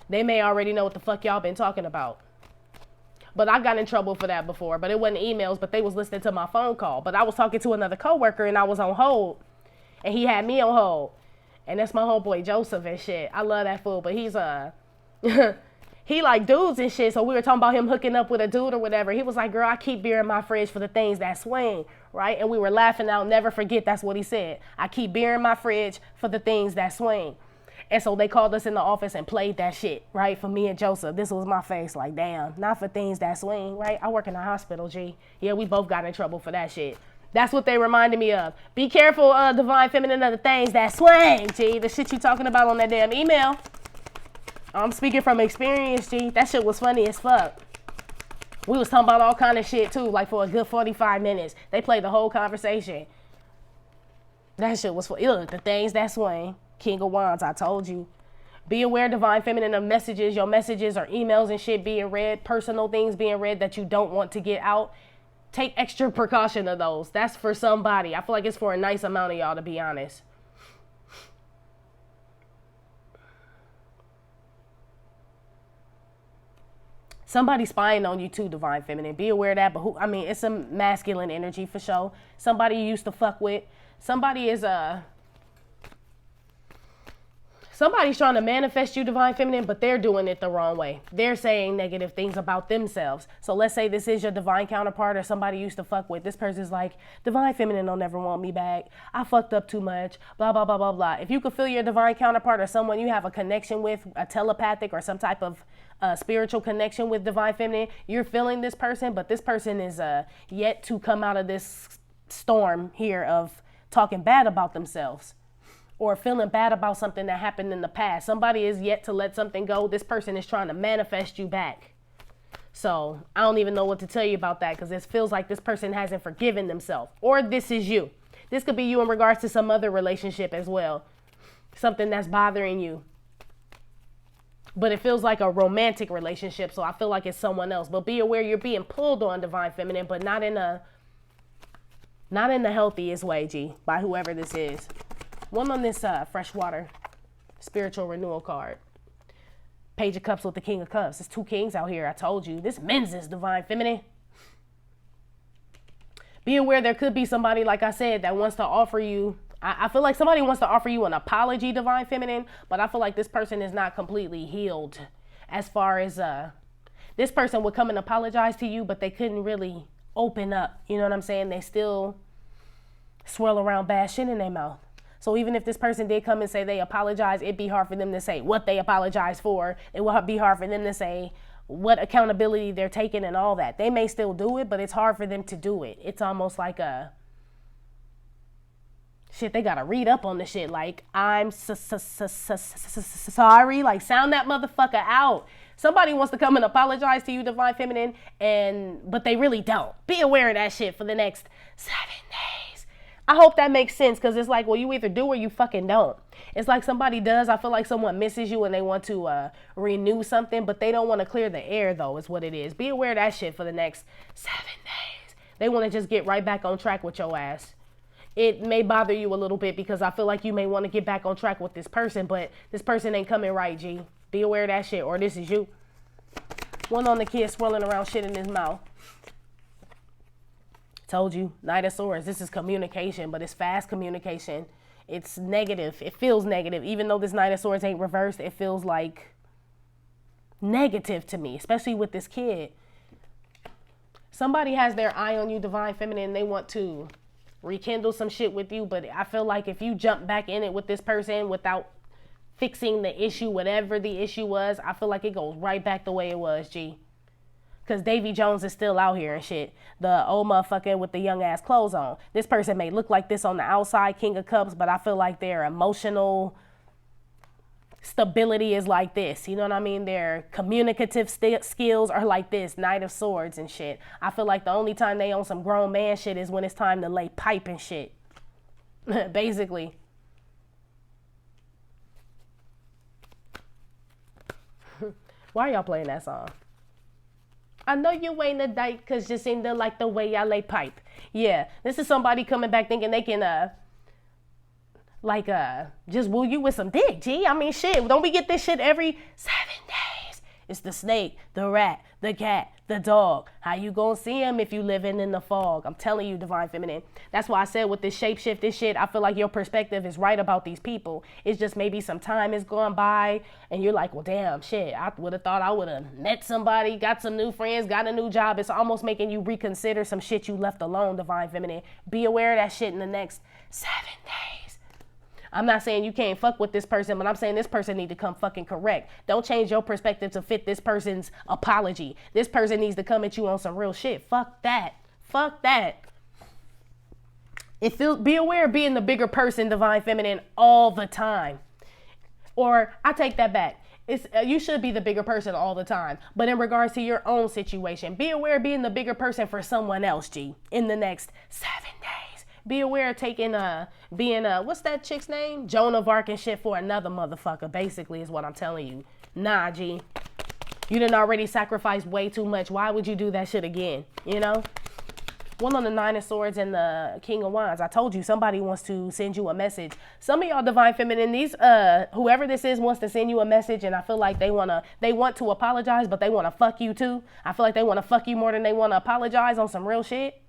They may already know what the fuck y'all been talking about. But I got in trouble for that before. But it wasn't emails, but they was listening to my phone call. But I was talking to another coworker and I was on hold. And he had me on hold. And that's my homeboy Joseph and shit. I love that fool. But he's he like dudes and shit. So we were talking about him hooking up with a dude or whatever. He was like, girl, I keep beer in my fridge for the things that swing. Right? And we were laughing. I'll never forget. That's what he said. I keep beer in my fridge for the things that swing. And so they called us in the office and played that shit, right? For me and Joseph. This was my face. Like, damn, not for things that swing, right? I work in a hospital, G. Yeah, we both got in trouble for that shit. That's what they reminded me of. Be careful, Divine Feminine, of the things that swing, G. The shit you talking about on that damn email. I'm speaking from experience, G. That shit was funny as fuck. We was talking about all kind of shit, too, like for a good 45 minutes. They played the whole conversation. That shit was funny. Look, the things that swing. King of Wands, I told you. Be aware, Divine Feminine, of messages, your messages or emails and shit being read, personal things being read that you don't want to get out. Take extra precaution of those. That's for somebody. I feel like it's for a nice amount of y'all, to be honest. Somebody spying on you too, Divine Feminine. Be aware of that. But who? I mean, it's some masculine energy for sure. Somebody you used to fuck with. Somebody is Somebody's trying to manifest you, divine feminine, but they're doing it the wrong way. They're saying negative things about themselves. So let's say this is your divine counterpart or somebody you used to fuck with. This person's like, divine feminine don't never want me back. I fucked up too much, blah, blah, blah, blah, blah. If you could feel your divine counterpart or someone you have a connection with, a telepathic or some type of spiritual connection with divine feminine, you're feeling this person, but this person is yet to come out of this storm here of talking bad about themselves. Or feeling bad about something that happened in the past. Somebody is yet to let something go. This person is trying to manifest you back. So I don't even know what to tell you about that, because it feels like this person hasn't forgiven themselves. Or this is you. This could be you in regards to some other relationship as well. Something that's bothering you. But it feels like a romantic relationship, so I feel like it's someone else. But be aware you're being pulled on, divine feminine, but not in the healthiest way, G, by whoever this is. One on this freshwater spiritual renewal card. Page of Cups with the King of Cups. There's two kings out here. I told you. This men's is divine feminine. Be aware there could be somebody, like I said, that wants to offer you. I feel like somebody wants to offer you an apology, divine feminine. But I feel like this person is not completely healed. As far as this person would come and apologize to you, but they couldn't really open up. You know what I'm saying? They still swirl around bad shit in their mouth. So even if this person did come and say they apologize, it'd be hard for them to say what they apologize for. It will be hard for them to say what accountability they're taking and all that. They may still do it, but it's hard for them to do it. It's almost like shit, they gotta read up on the shit. Like, I'm sorry. Like, sound that motherfucker out. Somebody wants to come and apologize to you, divine feminine, but they really don't. Be aware of that shit for the next 7 days. I hope that makes sense, because it's like, well, you either do or you fucking don't. It's like somebody does. I feel like someone misses you and they want to renew something, but they don't want to clear the air, though, is what it is. Be aware of that shit for the next 7 days. They want to just get right back on track with your ass. It may bother you a little bit because I feel like you may want to get back on track with this person, but this person ain't coming right, G. Be aware of that shit, or this is you. One on the kid swirling around shit in his mouth. Told you, Knight of Swords. This is communication, but it's fast communication. It's negative. It feels negative. Even though this Knight of Swords ain't reversed, it feels like negative to me, especially with this kid. Somebody has their eye on you, divine feminine. They want to rekindle some shit with you, but I feel like if you jump back in it with this person without fixing the issue, whatever the issue was, I feel like it goes right back the way it was, G. Because Davy Jones is still out here and shit. The old motherfucker with the young ass clothes on. This person may look like this on the outside, King of Cups, but I feel like their emotional stability is like this. You know what I mean? Their communicative skills are like this, Knight of Swords and shit. I feel like the only time they on some grown man shit is when it's time to lay pipe and shit. Basically. Why are y'all playing that song? I know you ain't a dyke because you seem to like the way I lay pipe. Yeah, this is somebody coming back thinking they can, just woo you with some dick, G. I mean, shit, don't we get this shit every 7 days? It's the snake, the rat, the cat, the dog. How you gonna see him if you living in the fog? I'm telling you, divine feminine. That's why I said with this shapeshift, this shit, I feel like your perspective is right about these people. It's just maybe some time has gone by and you're like, well, damn, shit, I would have thought I would have met somebody, got some new friends, got a new job. It's almost making you reconsider some shit you left alone, divine feminine. Be aware of that shit in the next 7 days. I'm not saying you can't fuck with this person, but I'm saying this person need to come fucking correct. Don't change your perspective to fit this person's apology. This person needs to come at you on some real shit. Fuck that. Fuck that. Be aware of being the bigger person, divine feminine, all the time. Or I take that back. You should be the bigger person all the time. But in regards to your own situation, be aware of being the bigger person for someone else, G, in the next 7 days. Be aware of being what's that chick's name? Joan of Arc and shit for another motherfucker, basically, is what I'm telling you. Nah, G. You done already sacrificed way too much. Why would you do that shit again? You know? One on the Nine of Swords and the King of Wands. I told you, somebody wants to send you a message. Some of y'all divine feminine, whoever this is wants to send you a message, and I feel like they want to apologize, but they want to fuck you too. I feel like they want to fuck you more than they want to apologize on some real shit.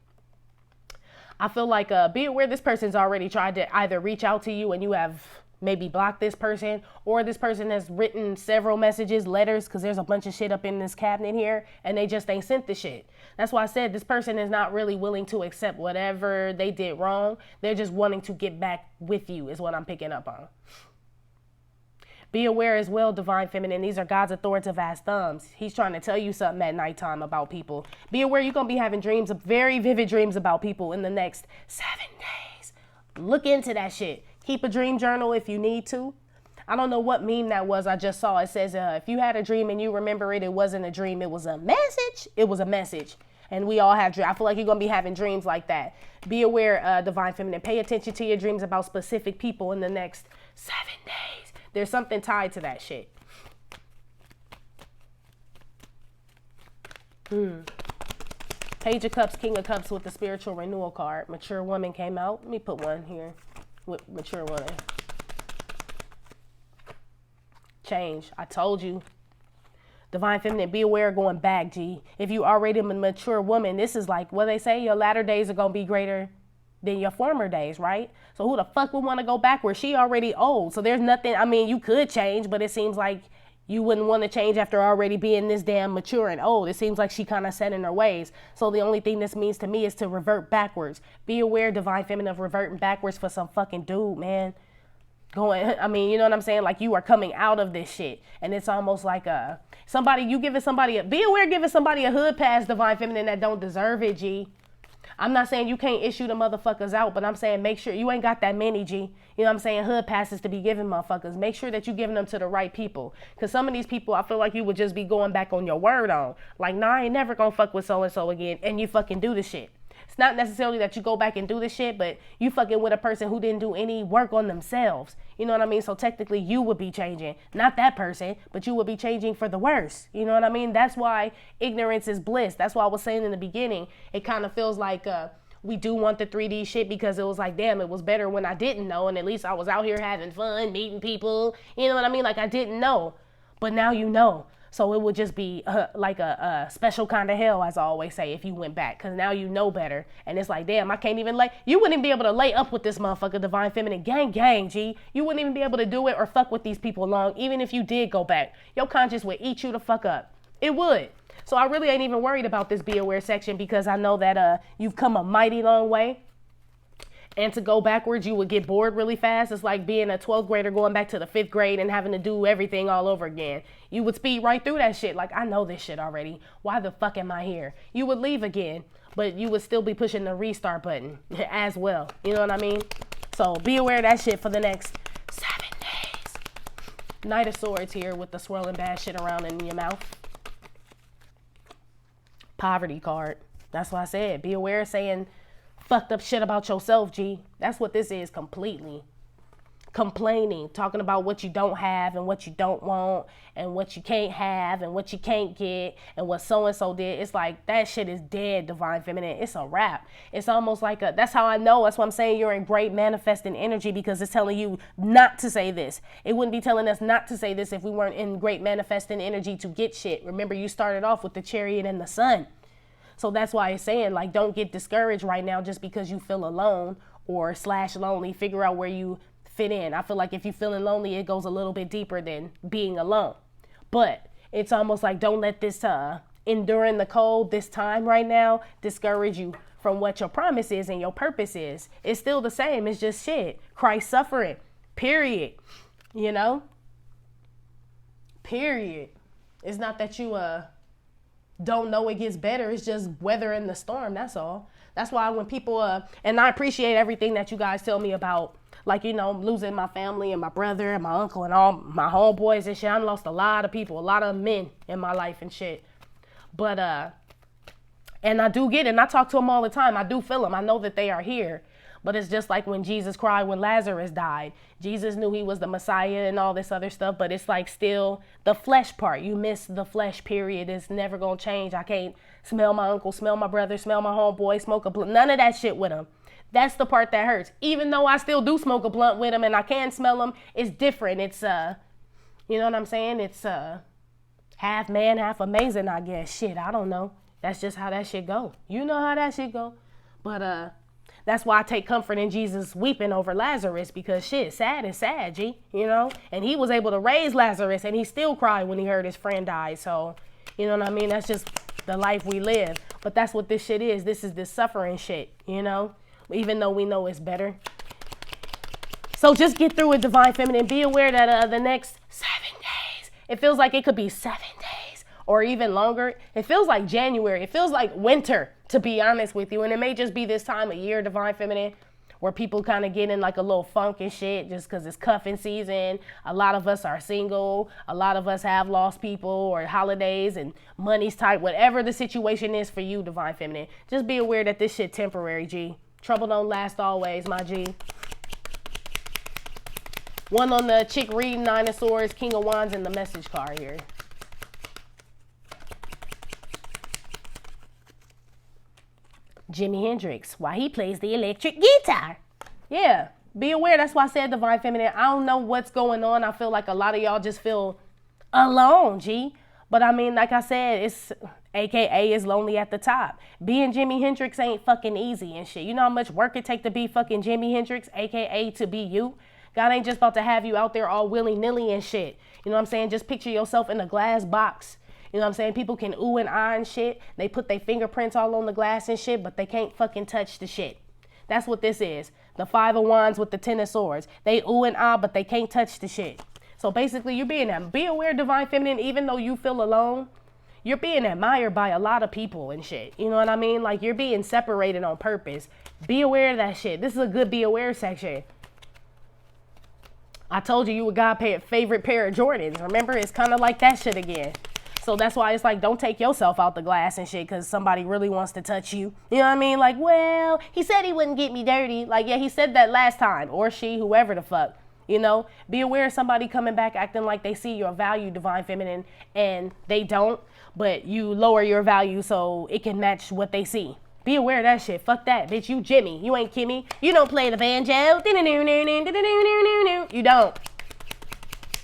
I feel like be aware this person's already tried to either reach out to you and you have maybe block this person, or this person has written several messages, letters, because there's a bunch of shit up in this cabinet here, and they just ain't sent the shit. That's why I said this person is not really willing to accept whatever they did wrong. They're just wanting to get back with you is what I'm picking up on. Be aware as well, Divine Feminine. These are God's authoritative ass thumbs. He's trying to tell you something at nighttime about people. Be aware you're going to be having dreams, very vivid dreams about people in the next 7 days. Look into that shit. Keep a dream journal if you need to. I don't know what meme that was. I just saw it says, if you had a dream and you remember it, it wasn't a dream. It was a message. It was a message. And we all have dreams. I feel like you're going to be having dreams like that. Be aware, Divine Feminine. Pay attention to your dreams about specific people in the next 7 days. There's something tied to that shit. Page of Cups, King of Cups with the spiritual renewal card. Mature woman came out. Let me put one here with mature woman. Change. I told you. Divine Feminine, be aware of going back, G. If you already a mature woman, this is like what they say, your latter days are going to be greater than your former days, right? So who the fuck would want to go backwards? She already old. So there's nothing, I mean, you could change, but it seems like you wouldn't want to change after already being this damn mature and old. It seems like she kind of set in her ways. So the only thing this means to me is to revert backwards. Be aware, Divine Feminine, of reverting backwards for some fucking dude, man. I mean, you know what I'm saying? Like you are coming out of this shit. And it's almost like be aware giving somebody a hood pass, Divine Feminine, that don't deserve it, G. I'm not saying you can't issue the motherfuckers out, but I'm saying make sure you ain't got that many, G. You know what I'm saying? Hood passes to be given motherfuckers. Make sure that you giving them to the right people. Because some of these people, I feel like you would just be going back on your word on. Like, nah, I ain't never gonna fuck with so-and-so again. And you fucking do the shit. It's not necessarily that you go back and do the shit, but you fucking with a person who didn't do any work on themselves. You know what I mean? So technically you would be changing. Not that person, but you would be changing for the worse. You know what I mean? That's why ignorance is bliss. That's why I was saying in the beginning, it kind of feels like we do want the 3D shit because it was like, damn, it was better when I didn't know. And at least I was out here having fun, meeting people. You know what I mean? Like I didn't know, but now you know. So it would just be like a special kind of hell, as I always say, if you went back. Because now you know better. And it's like, damn, I can't even you wouldn't even be able to lay up with this motherfucker, Divine Feminine. Gang, G. You wouldn't even be able to do it or fuck with these people long, even if you did go back. Your conscience would eat you the fuck up. It would. So I really ain't even worried about this Be Aware section because I know that you've come a mighty long way. And to go backwards, you would get bored really fast. It's like being a 12th grader going back to the 5th grade and having to do everything all over again. You would speed right through that shit. Like, I know this shit already. Why the fuck am I here? You would leave again, but you would still be pushing the restart button as well. You know what I mean? So be aware of that shit for the next 7 days. Knight of Swords here with the swirling bad shit around in your mouth. Poverty card. That's why I said, be aware of saying fucked up shit about yourself, G. That's what this is completely. Complaining, talking about what you don't have and what you don't want and what you can't have and what you can't get and what so-and-so did. It's like that shit is dead, Divine Feminine. It's a wrap. It's almost like that's how I know. That's why I'm saying you're in great manifesting energy because it's telling you not to say this. It wouldn't be telling us not to say this if we weren't in great manifesting energy to get shit. Remember, you started off with the Chariot and the Sun. So that's why it's saying, like, don't get discouraged right now just because you feel alone or / lonely. Figure out where you fit in. I feel like if you're feeling lonely, it goes a little bit deeper than being alone. But it's almost like don't let this enduring the cold this time right now discourage you from what your promise is and your purpose is. It's still the same. It's just shit. Christ suffering. Period. You know? Period. It's not that you don't know it gets better. It's just weathering the storm. That's all. That's why when people and I appreciate everything that you guys tell me about, like, you know, losing my family and my brother and my uncle and all my homeboys and shit. I lost a lot of people, a lot of men in my life and shit. But and I do get it. And I talk to them all the time. I do feel them. I know that they are here. But it's just like when Jesus cried when Lazarus died. Jesus knew he was the Messiah and all this other stuff, but it's like still the flesh part. You miss the flesh, period. It's never going to change. I can't smell my uncle, smell my brother, smell my homeboy, smoke a blunt. None of that shit with him. That's the part that hurts. Even though I still do smoke a blunt with him and I can smell him, it's different. It's, you know what I'm saying? It's half man, half amazing, I guess. Shit, I don't know. That's just how that shit go. You know how that shit go. But That's why I take comfort in Jesus weeping over Lazarus, because shit, sad is sad, G, you know? And he was able to raise Lazarus, and he still cried when he heard his friend die. So, you know what I mean? That's just the life we live. But that's what this shit is. This is this suffering shit, you know? Even though we know it's better. So just get through it, Divine Feminine. Be aware that the next 7 days, it feels like it could be 7 days or even longer. It feels like January. It feels like winter, to be honest with you. And it may just be this time of year, Divine Feminine, where people kind of get in like a little funk and shit just because it's cuffing season. A lot of us are single. A lot of us have lost people or holidays and money's tight. Whatever the situation is for you, Divine Feminine, just be aware that this shit temporary, G. Trouble don't last always, my G. One on the chick reading, 9 of Swords, King of Wands, and the message card here. Jimi Hendrix, why he plays the electric guitar. Yeah, be aware. That's why I said, Divine Feminine, I don't know what's going on. I feel like a lot of y'all just feel alone, G. But I mean, like I said, it's AKA is lonely at the top. Being Jimi Hendrix ain't fucking easy and shit. You know how much work it take to be fucking Jimi Hendrix, AKA to be you? God ain't just about to have you out there all willy-nilly and shit. You know what I'm saying? Just picture yourself in a glass box. You know what I'm saying? People can ooh and ah and shit. They put their fingerprints all on the glass and shit, but they can't fucking touch the shit. That's what this is. The 5 of Wands with the 10 of Swords. They ooh and ah, but they can't touch the shit. So basically, you're being that. Be aware, Divine Feminine, even though you feel alone, you're being admired by a lot of people and shit. You know what I mean? Like, you're being separated on purpose. Be aware of that shit. This is a good be aware section. I told you were God's favorite pair of Jordans. Remember, it's kind of like that shit again. So that's why it's like, don't take yourself out the glass and shit because somebody really wants to touch you. You know what I mean? Like, well, he said he wouldn't get me dirty. Like, yeah, he said that last time. Or she, whoever the fuck. You know? Be aware of somebody coming back acting like they see your value, Divine Feminine, and they don't. But you lower your value so it can match what they see. Be aware of that shit. Fuck that, bitch. You Jimmy. You ain't Kimmy. You don't play the banjo. You don't.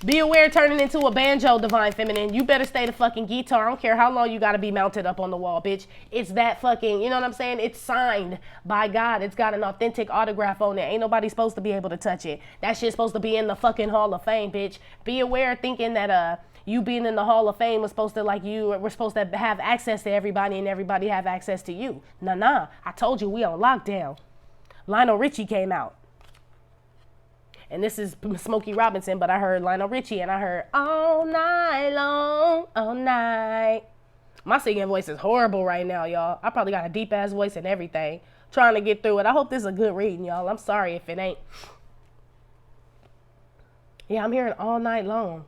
Be aware turning into a banjo, Divine Feminine. You better stay the fucking guitar. I don't care how long you gotta be mounted up on the wall, bitch. It's that fucking, you know what I'm saying? It's signed by God. It's got an authentic autograph on it. Ain't nobody supposed to be able to touch it. That shit's supposed to be in the fucking Hall of Fame, bitch. Be aware thinking that, you being in the Hall of Fame was supposed to, like, we're supposed to have access to everybody and everybody have access to you. Nah. I told you we on lockdown. Lionel Richie came out. And this is Smokey Robinson, but I heard Lionel Richie and I heard all night long, all night. My singing voice is horrible right now, y'all. I probably got a deep ass voice and everything. Trying to get through it. I hope this is a good reading, y'all. I'm sorry if it ain't. Yeah, I'm hearing all night long.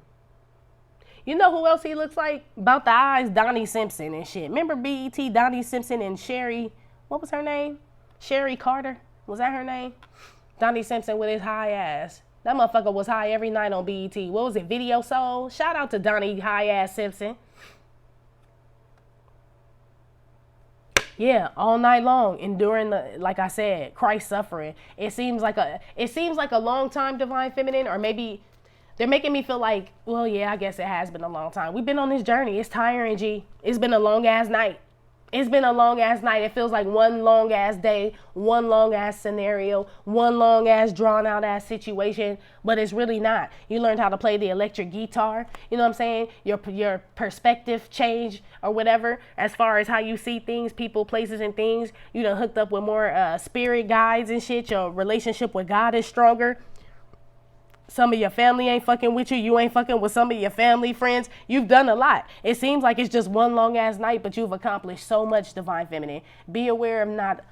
You know who else he looks like? About the eyes, Donnie Simpson and shit. Remember BET, Donnie Simpson and Sherry, what was her name? Sherry Carter? Was that her name? Donnie Simpson with his high ass. That motherfucker was high every night on BET. What was it? Video Soul? Shout out to Donnie high ass Simpson. Yeah, all night long, enduring the, like I said, Christ suffering. It seems like a long time, Divine Feminine, or maybe they're making me feel like, well, yeah, I guess it has been a long time. We've been on this journey. It's tiring, G. It's been a long ass night. It's been a long ass night. It feels like one long ass day, one long ass scenario, one long ass drawn out ass situation, but it's really not. You learned how to play the electric guitar. You know what I'm saying? Your perspective change or whatever as far as how you see things, people, places, and things. You done hooked up with more spirit guides and shit. Your relationship with God is stronger. Some of your family ain't fucking with you. You ain't fucking with some of your family, friends. You've done a lot. It seems like it's just one long ass night, but you've accomplished so much, Divine Feminine. Be aware of not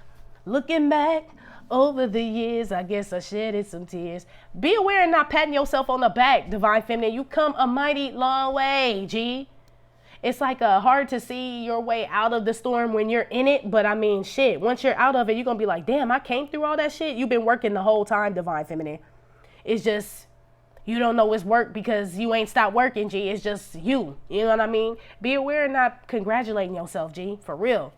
looking back over the years. I guess I shedded some tears. Be aware of not patting yourself on the back, Divine Feminine. You come a mighty long way, G. It's like hard to see your way out of the storm when you're in it. But I mean, shit, once you're out of it, you're going to be like, damn, I came through all that shit. You've been working the whole time, Divine Feminine. It's just, you don't know it's work because you ain't stopped working, G. It's just you. You know what I mean? Be aware of not congratulating yourself, G. For real.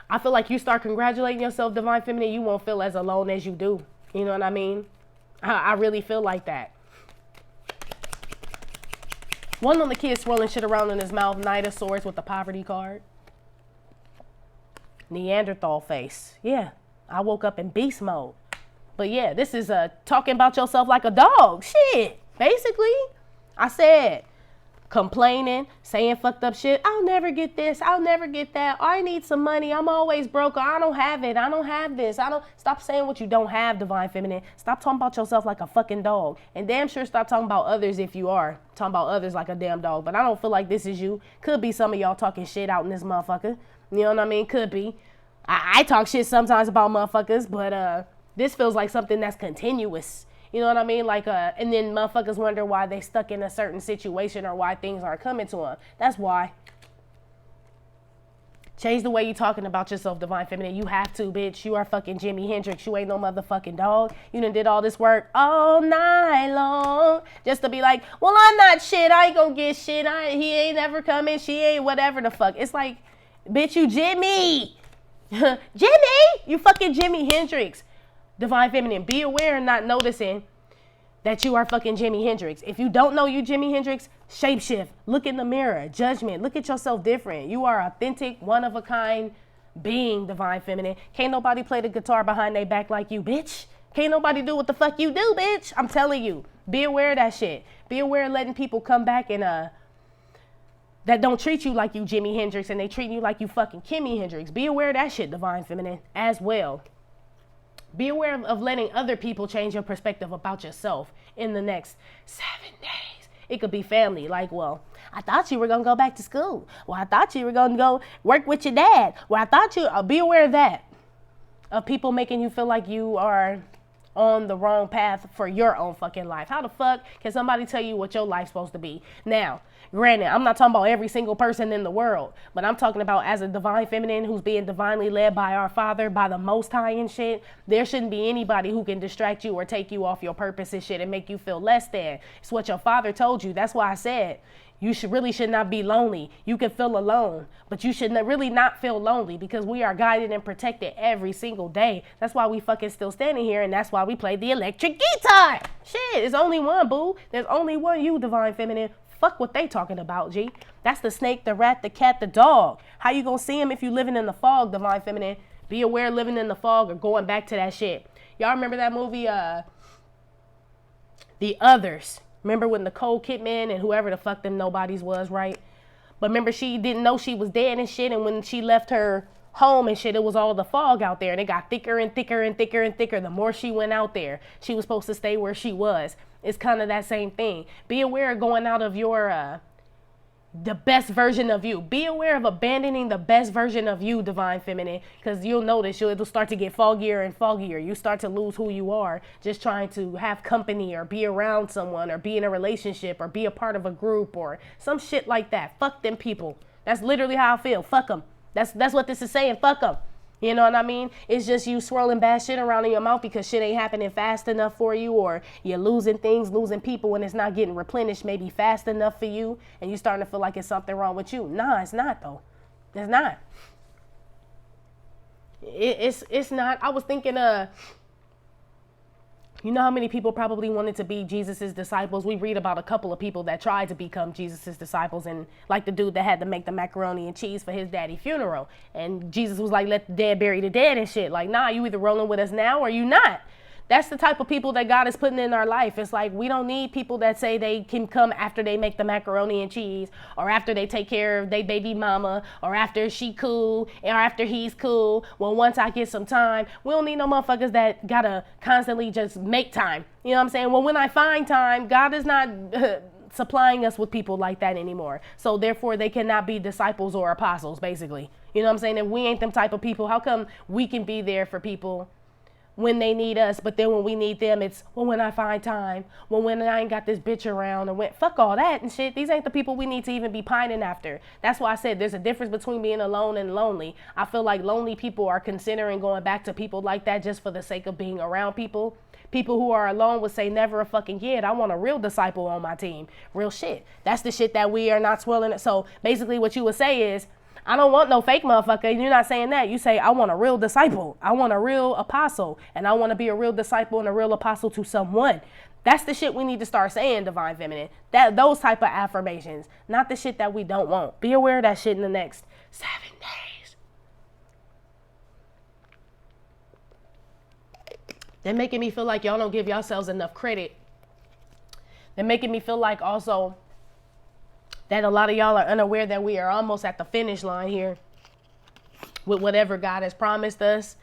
I feel like you start congratulating yourself, Divine Feminine, you won't feel as alone as you do. You know what I mean? I really feel like that. One on the kid swirling shit around in his mouth. Knight of Swords with the poverty card. Neanderthal face. Yeah, I woke up in beast mode. But yeah, this is talking about yourself like a dog. Shit, basically. I said, complaining, saying fucked up shit. I'll never get this. I'll never get that. I need some money. I'm always broke. I don't have it. I don't have this. Stop saying what you don't have, Divine Feminine. Stop talking about yourself like a fucking dog. And damn sure stop talking about others if you are talking about others like a damn dog. But I don't feel like this is you. Could be some of y'all talking shit out in this motherfucker. You know what I mean? Could be. I talk shit sometimes about motherfuckers, but this feels like something that's continuous. You know what I mean? Like, and then motherfuckers wonder why they stuck in a certain situation or why things aren't coming to them. That's why. Change the way you talking about yourself, Divine Feminine. You have to, bitch. You are fucking Jimi Hendrix. You ain't no motherfucking dog. You done did all this work all night long just to be like, well, I'm not shit. I ain't gonna get shit. He ain't ever coming. She ain't whatever the fuck. It's like, bitch, you Jimmy. Jimmy! You fucking Jimi Hendrix. Divine Feminine, be aware and not noticing that you are fucking Jimi Hendrix. If you don't know you Jimi Hendrix, shapeshift. Look in the mirror. Judgment. Look at yourself different. You are authentic, one-of-a-kind being, Divine Feminine. Can't nobody play the guitar behind their back like you, bitch. Can't nobody do what the fuck you do, bitch. I'm telling you. Be aware of that shit. Be aware of letting people come back and that don't treat you like you Jimi Hendrix and they treat you like you fucking Kimi Hendrix. Be aware of that shit, Divine Feminine, as well. Be aware of letting other people change your perspective about yourself in the next 7 days. It could be family. Like, well, I thought you were going to go back to school. Well, I thought you were going to go work with your dad. Well, I thought you... be aware of that. Of people making you feel like you are on the wrong path for your own fucking life. How the fuck can somebody tell you what your life's supposed to be? Now, granted, I'm not talking about every single person in the world, but I'm talking about as a Divine Feminine who's being divinely led by our Father, by the Most High and shit. There shouldn't be anybody who can distract you or take you off your purpose and shit and make you feel less than. It's what your Father told you. That's why I said you should not be lonely. You can feel alone, but you should really not feel lonely because we are guided and protected every single day. That's why we fucking still standing here, and that's why we play the electric guitar. Shit, there's only one, boo. There's only one you, Divine Feminine. Fuck what they talking about, G. That's the snake, the rat, the cat, the dog. How you gonna see him if you living in the fog, Divine Feminine? Be aware living in the fog or going back to that shit. Y'all remember that movie, The Others? Remember when Nicole Kidman and whoever the fuck them nobodies was, right? But remember she didn't know she was dead and shit, and when she left her home and shit, it was all the fog out there, and it got thicker and thicker and thicker and thicker the more she went out there. She was supposed to stay where she was. It's kind of that same thing. Be aware of going out of your the best version of you. Be aware of abandoning the best version of you, Divine Feminine, because you'll notice it'll start to get foggier and foggier. You start to lose who you are just trying to have company or be around someone or be in a relationship or be a part of a group or some shit like that. Fuck them people. That's literally how I feel. Fuck them. That's what this is saying. Fuck them. You know what I mean? It's just you swirling bad shit around in your mouth because shit ain't happening fast enough for you, or you're losing things, losing people, and it's not getting replenished maybe fast enough for you, and you're starting to feel like it's something wrong with you. Nah, it's not, though. It's not. It's not. I was thinking, you know how many people probably wanted to be Jesus's disciples? We read about a couple of people that tried to become Jesus's disciples, and like the dude that had to make the macaroni and cheese for his daddy's funeral. And Jesus was like, let the dead bury the dead and shit. Like, nah, you either rolling with us now or you not. That's the type of people that God is putting in our life. It's like we don't need people that say they can come after they make the macaroni and cheese, or after they take care of their baby mama, or after she cool, or after he's cool. Well, once I get some time, we don't need no motherfuckers that gotta constantly just make time. You know what I'm saying? Well, when I find time, God is not supplying us with people like that anymore. So therefore, they cannot be disciples or apostles, basically. You know what I'm saying? If we ain't them type of people, how come we can be there for people when they need us, but then when we need them, it's, well, when I find time, well, when I ain't got this bitch around, or when, fuck all that and shit. These ain't the people we need to even be pining after. That's why I said there's a difference between being alone and lonely. I feel like lonely people are considering going back to people like that just for the sake of being around people. People who are alone would say never a fucking kid. I want a real disciple on my team. Real shit. That's the shit that we are not swirling. So basically what you would say is, I don't want no fake motherfucker. You're not saying that. You say, I want a real disciple. I want a real apostle. And I want to be a real disciple and a real apostle to someone. That's the shit we need to start saying, Divine Feminine. Those type of affirmations. Not the shit that we don't want. Be aware of that shit in the next 7 days. They're making me feel like y'all don't give yourselves enough credit. They're making me feel like also that a lot of y'all are unaware that we are almost at the finish line here with whatever God has promised us,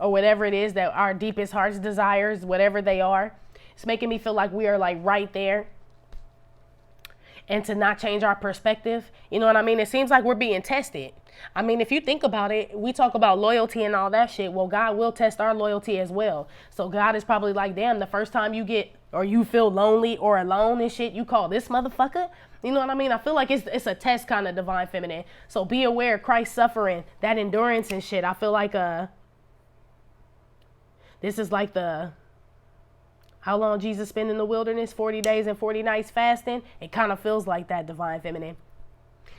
or whatever it is that our deepest heart's desires, whatever they are. It's making me feel like we are like right there. And to not change our perspective, you know what I mean? It seems like we're being tested. I mean, if you think about it, we talk about loyalty and all that shit. Well, God will test our loyalty as well. So God is probably like, damn, the first time you get, or you feel lonely or alone and shit, you call this motherfucker. You know what I mean? I feel like it's a test kind of, divine feminine. So be aware, Christ suffering, that endurance and shit. I feel like this is like how long Jesus spent in the wilderness, 40 days and 40 nights fasting. It kind of feels like that, divine feminine.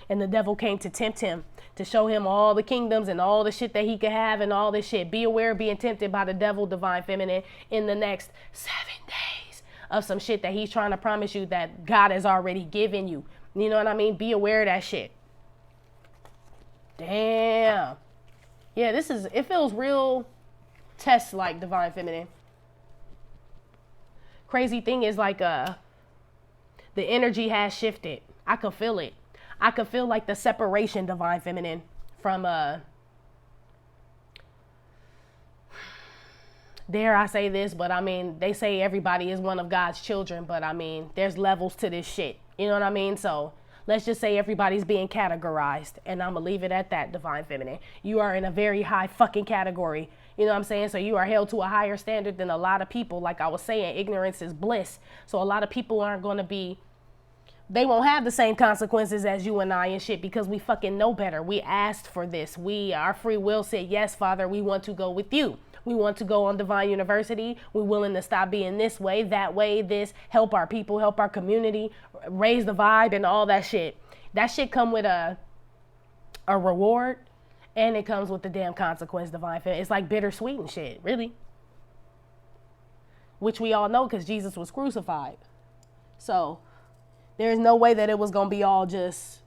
And the devil came to tempt him, to show him all the kingdoms and all the shit that he could have and all this shit. Be aware of being tempted by the devil, divine feminine, in the next 7 days of some shit that he's trying to promise you that God has already given you. You know what I mean? Be aware of that shit. Damn. Yeah, it feels real test-like, divine feminine. Crazy thing is like the energy has shifted. I could feel it. I could feel like the separation, divine feminine, from dare I say this, but I mean, they say everybody is one of God's children, but I mean, there's levels to this shit. You know what I mean? So let's just say everybody's being categorized, and I'm gonna leave it at that, divine feminine. You are in a very high fucking category. You know what I'm saying? So you are held to a higher standard than a lot of people. Like I was saying, ignorance is bliss. So a lot of people aren't going to they won't have the same consequences as you and I and shit, because we fucking know better. We asked for this. Our free will said, yes, Father, we want to go with you. We want to go on Divine University. We're willing to stop being this way, that way, this, help our people, help our community, raise the vibe and all that shit. That shit come with a reward. And it comes with the damn consequence, divine feminine. It's like bittersweet and shit, really. Which we all know because Jesus was crucified. So there's no way that it was going to be all just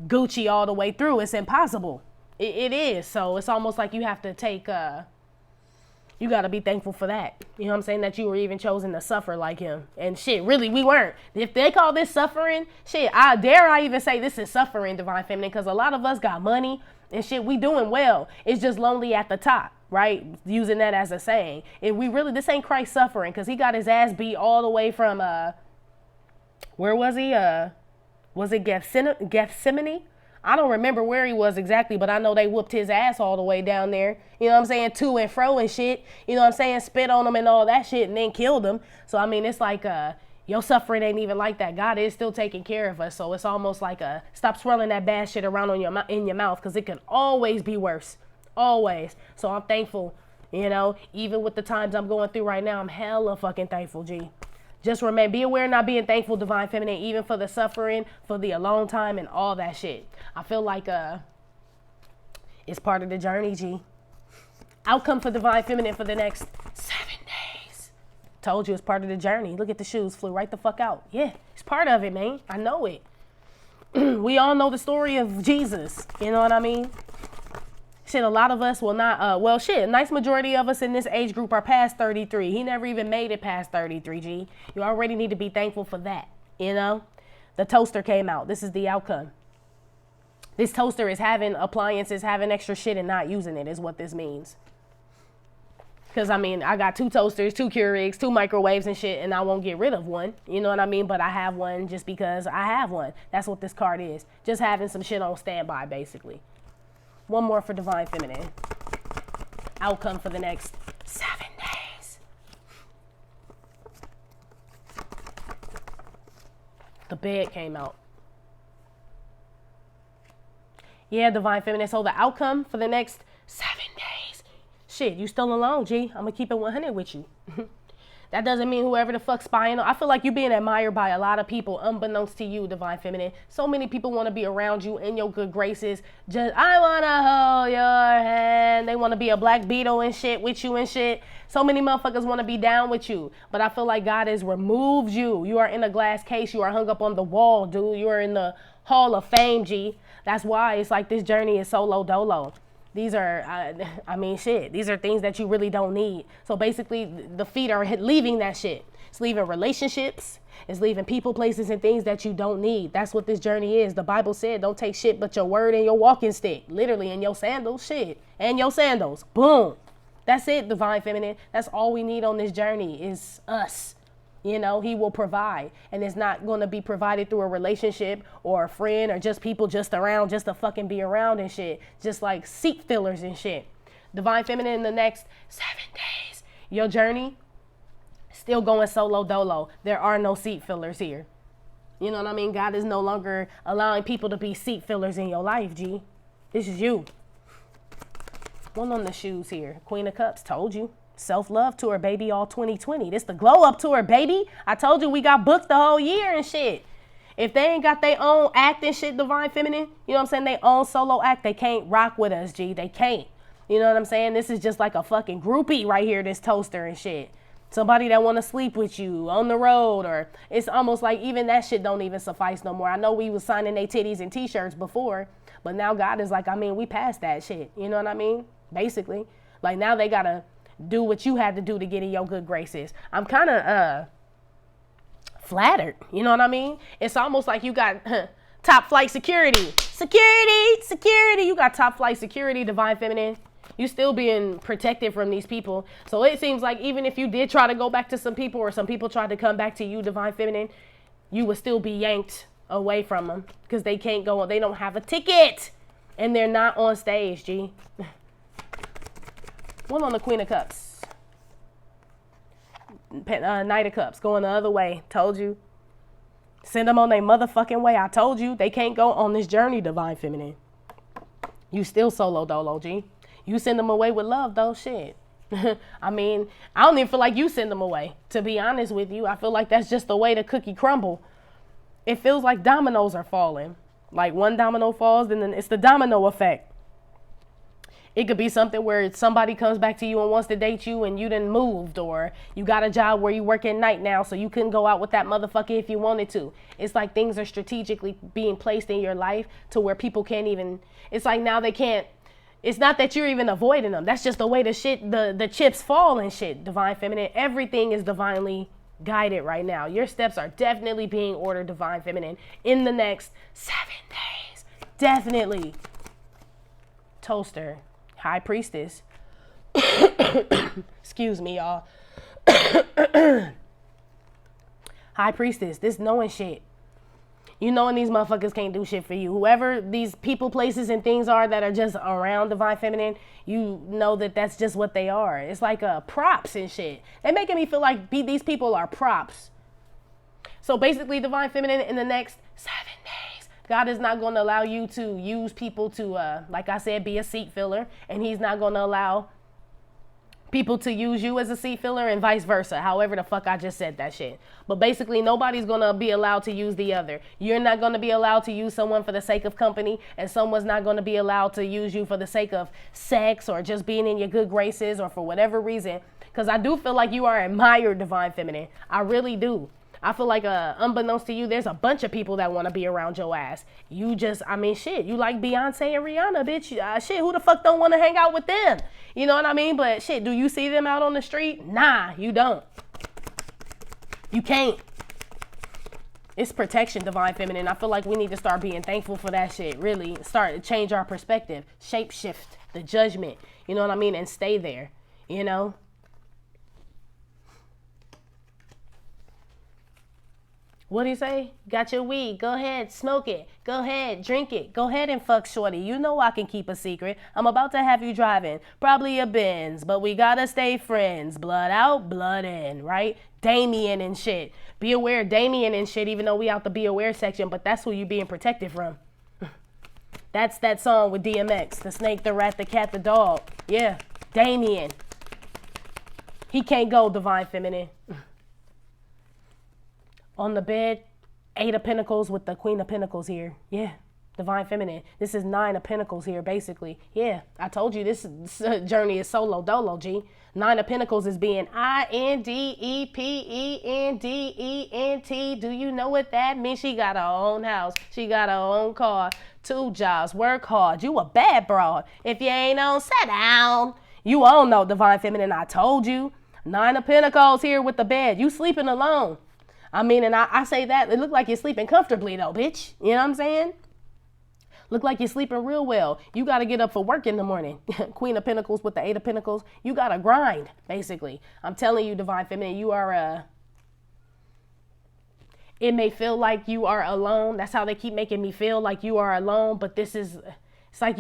Gucci all the way through. It's impossible. It is. So it's almost like you have to take, you got to be thankful for that. You know what I'm saying? That you were even chosen to suffer like him. And shit, really, we weren't. If they call this suffering, shit, I even say this is suffering, divine feminine, because a lot of us got money and shit, we doing well. It's just lonely at the top, right? Using that as a saying. If we really, this ain't Christ suffering, because he got his ass beat all the way from, where was he? Was it Gethsemane? I don't remember where he was exactly, but I know they whooped his ass all the way down there. You know what I'm saying? To and fro and shit. You know what I'm saying? Spit on him and all that shit and then killed him. So, I mean, it's like, your suffering ain't even like that. God is still taking care of us. So it's almost like stop swirling that bad shit around in your mouth, because it could always be worse. Always. So I'm thankful, you know, even with the times I'm going through right now, I'm hella fucking thankful, G. Just be aware, not being thankful, divine feminine, even for the suffering, for the alone time and all that shit. I feel like it's part of the journey, G. Outcome for divine feminine for the next 7 days. Told you it's part of the journey. Look at the shoes, flew right the fuck out. Yeah, it's part of it, man. I know it. We all know the story of Jesus. You know what I mean? Shit, a lot of us will not, a nice majority of us in this age group are past 33. He never even made it past 33, G. You already need to be thankful for that, you know? The toaster came out. This is the outcome. This toaster is having appliances, having extra shit and not using it is what this means. Because, I mean, I got 2 toasters, 2 Keurigs, 2 microwaves and shit, and I won't get rid of one. You know what I mean? But I have one just because I have one. That's what this card is. Just having some shit on standby, basically. One more for divine feminine. Outcome for the next 7 days. The bed came out. Yeah, divine feminine. So the outcome for the next 7 days. Shit, you still alone, G. I'm gonna keep it 100 with you. That doesn't mean whoever the fuck spying on. I feel like you're being admired by a lot of people, unbeknownst to you, divine feminine. So many people want to be around you in your good graces. Just, I want to hold your hand. They want to be a black beetle and shit with you and shit. So many motherfuckers want to be down with you. But I feel like God has removed you. You are in a glass case. You are hung up on the wall, dude. You are in the Hall of Fame, G. That's why it's like this journey is solo dolo. These are, these are things that you really don't need. So basically, the feet are leaving that shit. It's leaving relationships. It's leaving people, places, and things that you don't need. That's what this journey is. The Bible said, don't take shit but your word and your walking stick. Literally, and your sandals, shit. And your sandals. Boom. That's it, divine feminine. That's all we need on this journey is us. You know, he will provide. And it's not going to be provided through a relationship or a friend or just people just around just to fucking be around and shit. Just like seat fillers and shit. Divine feminine in the next 7 days. Your journey, still going solo dolo. There are no seat fillers here. You know what I mean? God is no longer allowing people to be seat fillers in your life, G. This is you. One on the shoes here. Queen of Cups, told you. Self-love tour, baby, all 2020. This the glow up tour, baby. I told you we got booked the whole year and shit. If they ain't got their own act and shit, divine feminine, you know what I'm saying? They own solo act, they can't rock with us, G. They can't. You know what I'm saying? This is just like a fucking groupie right here, this toaster and shit. Somebody that want to sleep with you on the road, or it's almost like even that shit don't even suffice no more. I know we was signing their titties and t-shirts before, but now God is like, we passed that shit. You know what I mean? Basically. Like now they got to do what you had to do to get in your good graces. I'm kind of flattered. You know what I mean? It's almost like you got top flight security. Security. You got top flight security, divine feminine. You still being protected from these people. So it seems like even if you did try to go back to some people or some people tried to come back to you, divine feminine, you would still be yanked away from them because they can't go on. They don't have a ticket and they're not on stage, G. One on the Queen of Cups. Knight of Cups. Going the other way. Told you. Send them on their motherfucking way. I told you. They can't go on this journey, divine feminine. You still solo dolo, G. You send them away with love, though. Shit. I don't even feel like you send them away. To be honest with you, I feel like that's just the way the cookie crumble. It feels like dominoes are falling. Like one domino falls, and then it's the domino effect. It could be something where somebody comes back to you and wants to date you and you done moved, or you got a job where you work at night now so you couldn't go out with that motherfucker if you wanted to. It's like things are strategically being placed in your life to where people can't even, it's like now they can't, it's not that you're even avoiding them. That's just the way the chips fall and shit, divine feminine. Everything is divinely guided right now. Your steps are definitely being ordered, divine feminine, in the next 7 days. Definitely. Toaster. High priestess. Excuse me, y'all. High priestess. This knowing shit. You knowing these motherfuckers can't do shit for you. Whoever these people, places, and things are that are just around divine feminine, you know that that's just what they are. It's like props and shit. They're making me feel like these people are props. So basically, divine feminine, in the next 7 days, God is not going to allow you to use people to, like I said, be a seat filler. And he's not going to allow people to use you as a seat filler and vice versa. However the fuck I just said that shit. But basically, nobody's going to be allowed to use the other. You're not going to be allowed to use someone for the sake of company. And someone's not going to be allowed to use you for the sake of sex or just being in your good graces or for whatever reason. Because I do feel like you are admired, divine feminine. I really do. I feel like unbeknownst to you, there's a bunch of people that want to be around your ass. You just, shit, you like Beyonce and Rihanna, bitch. Shit, who the fuck don't want to hang out with them? You know what I mean? But shit, do you see them out on the street? Nah, you don't. You can't. It's protection, divine feminine. I feel like we need to start being thankful for that shit, really. Start to change our perspective. Shape shift the judgment, you know what I mean? And stay there, you know? What do you say? Got your weed. Go ahead, smoke it. Go ahead, drink it. Go ahead and fuck shorty. You know I can keep a secret. I'm about to have you driving. Probably a Benz, but we gotta stay friends. Blood out, blood in, right? Damien and shit. Be aware, Damien and shit, even though we out the be aware section, but that's who you being protected from. That's that song with DMX. The snake, the rat, the cat, the dog. Yeah, Damien. He can't go, divine feminine. On the bed, 8 of Pentacles with the Queen of Pentacles here. Yeah, Divine Feminine. This is 9 of Pentacles here, basically. Yeah, I told you this journey is solo dolo, G. 9 of Pentacles is being INDEPENDENT. Do you know what that means? She got her own house. She got her own car. 2 jobs. Work hard. You a bad broad. If you ain't on, sit down. You all know, Divine Feminine. I told you. 9 of Pentacles here with the bed. You sleeping alone. I mean, and I say that. It look like you're sleeping comfortably, though, bitch. You know what I'm saying? Look like you're sleeping real well. You got to get up for work in the morning. Queen of Pentacles with the 8 of Pentacles. You got to grind, basically. I'm telling you, Divine Feminine, you are it may feel like you are alone. That's how they keep making me feel, like you are alone. But this is, it's like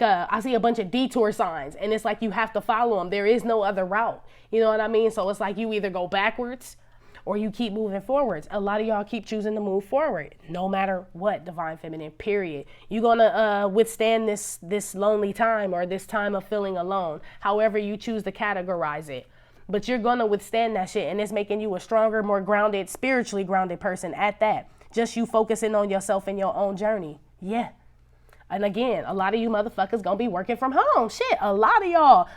I see a bunch of detour signs. And it's like you have to follow them. There is no other route. You know what I mean? So it's like you either go backwards or you keep moving forwards. A lot of y'all keep choosing to move forward, no matter what, Divine Feminine, period. You're gonna withstand this lonely time or this time of feeling alone, however you choose to categorize it. But you're gonna withstand that shit, and it's making you a stronger, more grounded, spiritually grounded person at that. Just you focusing on yourself and your own journey. Yeah. And again, a lot of you motherfuckers gonna be working from home. Shit, a lot of y'all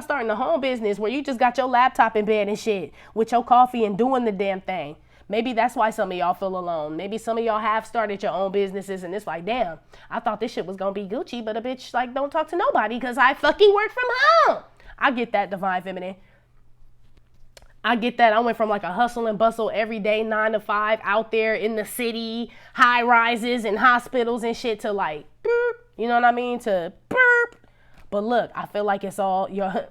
starting a home business where you just got your laptop in bed and shit with your coffee and doing the damn thing. Maybe that's why some of y'all feel alone. Maybe some of y'all have started your own businesses and it's like, damn, I thought this shit was gonna be Gucci, but a bitch like don't talk to nobody because I fucking work from home. I get that, Divine Feminine. I get that. I went from like a hustle and bustle every day, 9 to 5 out there in the city, high rises and hospitals and shit to like, burp, you know what I mean? To burp. But look, I feel like it's all your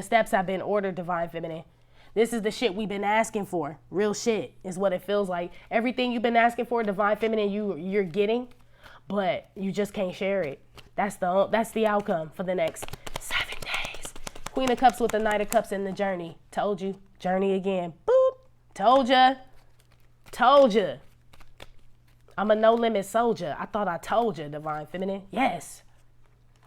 steps have been ordered, Divine Feminine. This is the shit we've been asking for. Real shit is what it feels like. Everything you've been asking for, Divine Feminine, you're getting, but you just can't share it. That's the outcome for the next 7 days. Queen of Cups with the Knight of Cups in the journey. Told you. Journey again. Boop. Told ya. Told ya. I'm a no limit soldier. I thought I told you, Divine Feminine. Yes.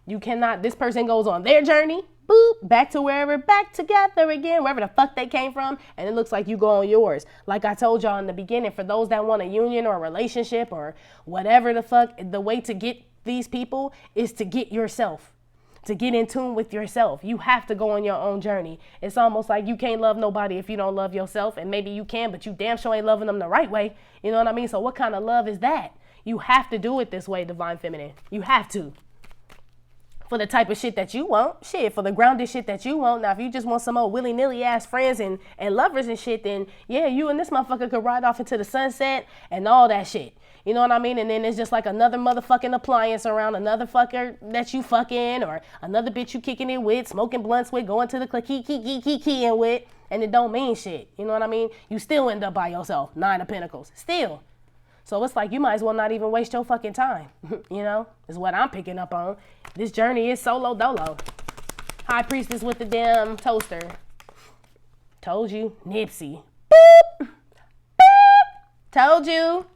You cannot. This person goes on their journey. Boop. Back to wherever. Back together again. Wherever the fuck they came from. And it looks like you go on yours. Like I told y'all in the beginning, for those that want a union or a relationship or whatever the fuck, the way to get these people is to get yourself. To get in tune with yourself. You have to go on your own journey. It's almost like you can't love nobody if you don't love yourself. And maybe you can, but you damn sure ain't loving them the right way. You know what I mean? So what kind of love is that? You have to do it this way, Divine Feminine. You have to. For the type of shit that you want. Shit, for the grounded shit that you want. Now, if you just want some old willy-nilly ass friends and lovers and shit, then yeah, you and this motherfucker could ride off into the sunset and all that shit. You know what I mean? And then it's just like another motherfucking appliance around another fucker that you fucking or another bitch you kicking it with, smoking blunts with, going to the keying with, and it don't mean shit. You know what I mean? You still end up by yourself. 9 of Pentacles. Still. So it's like you might as well not even waste your fucking time. You know? Is what I'm picking up on. This journey is solo dolo. High Priestess with the damn toaster. Told you. Nipsey. Boop. Boop. Told you.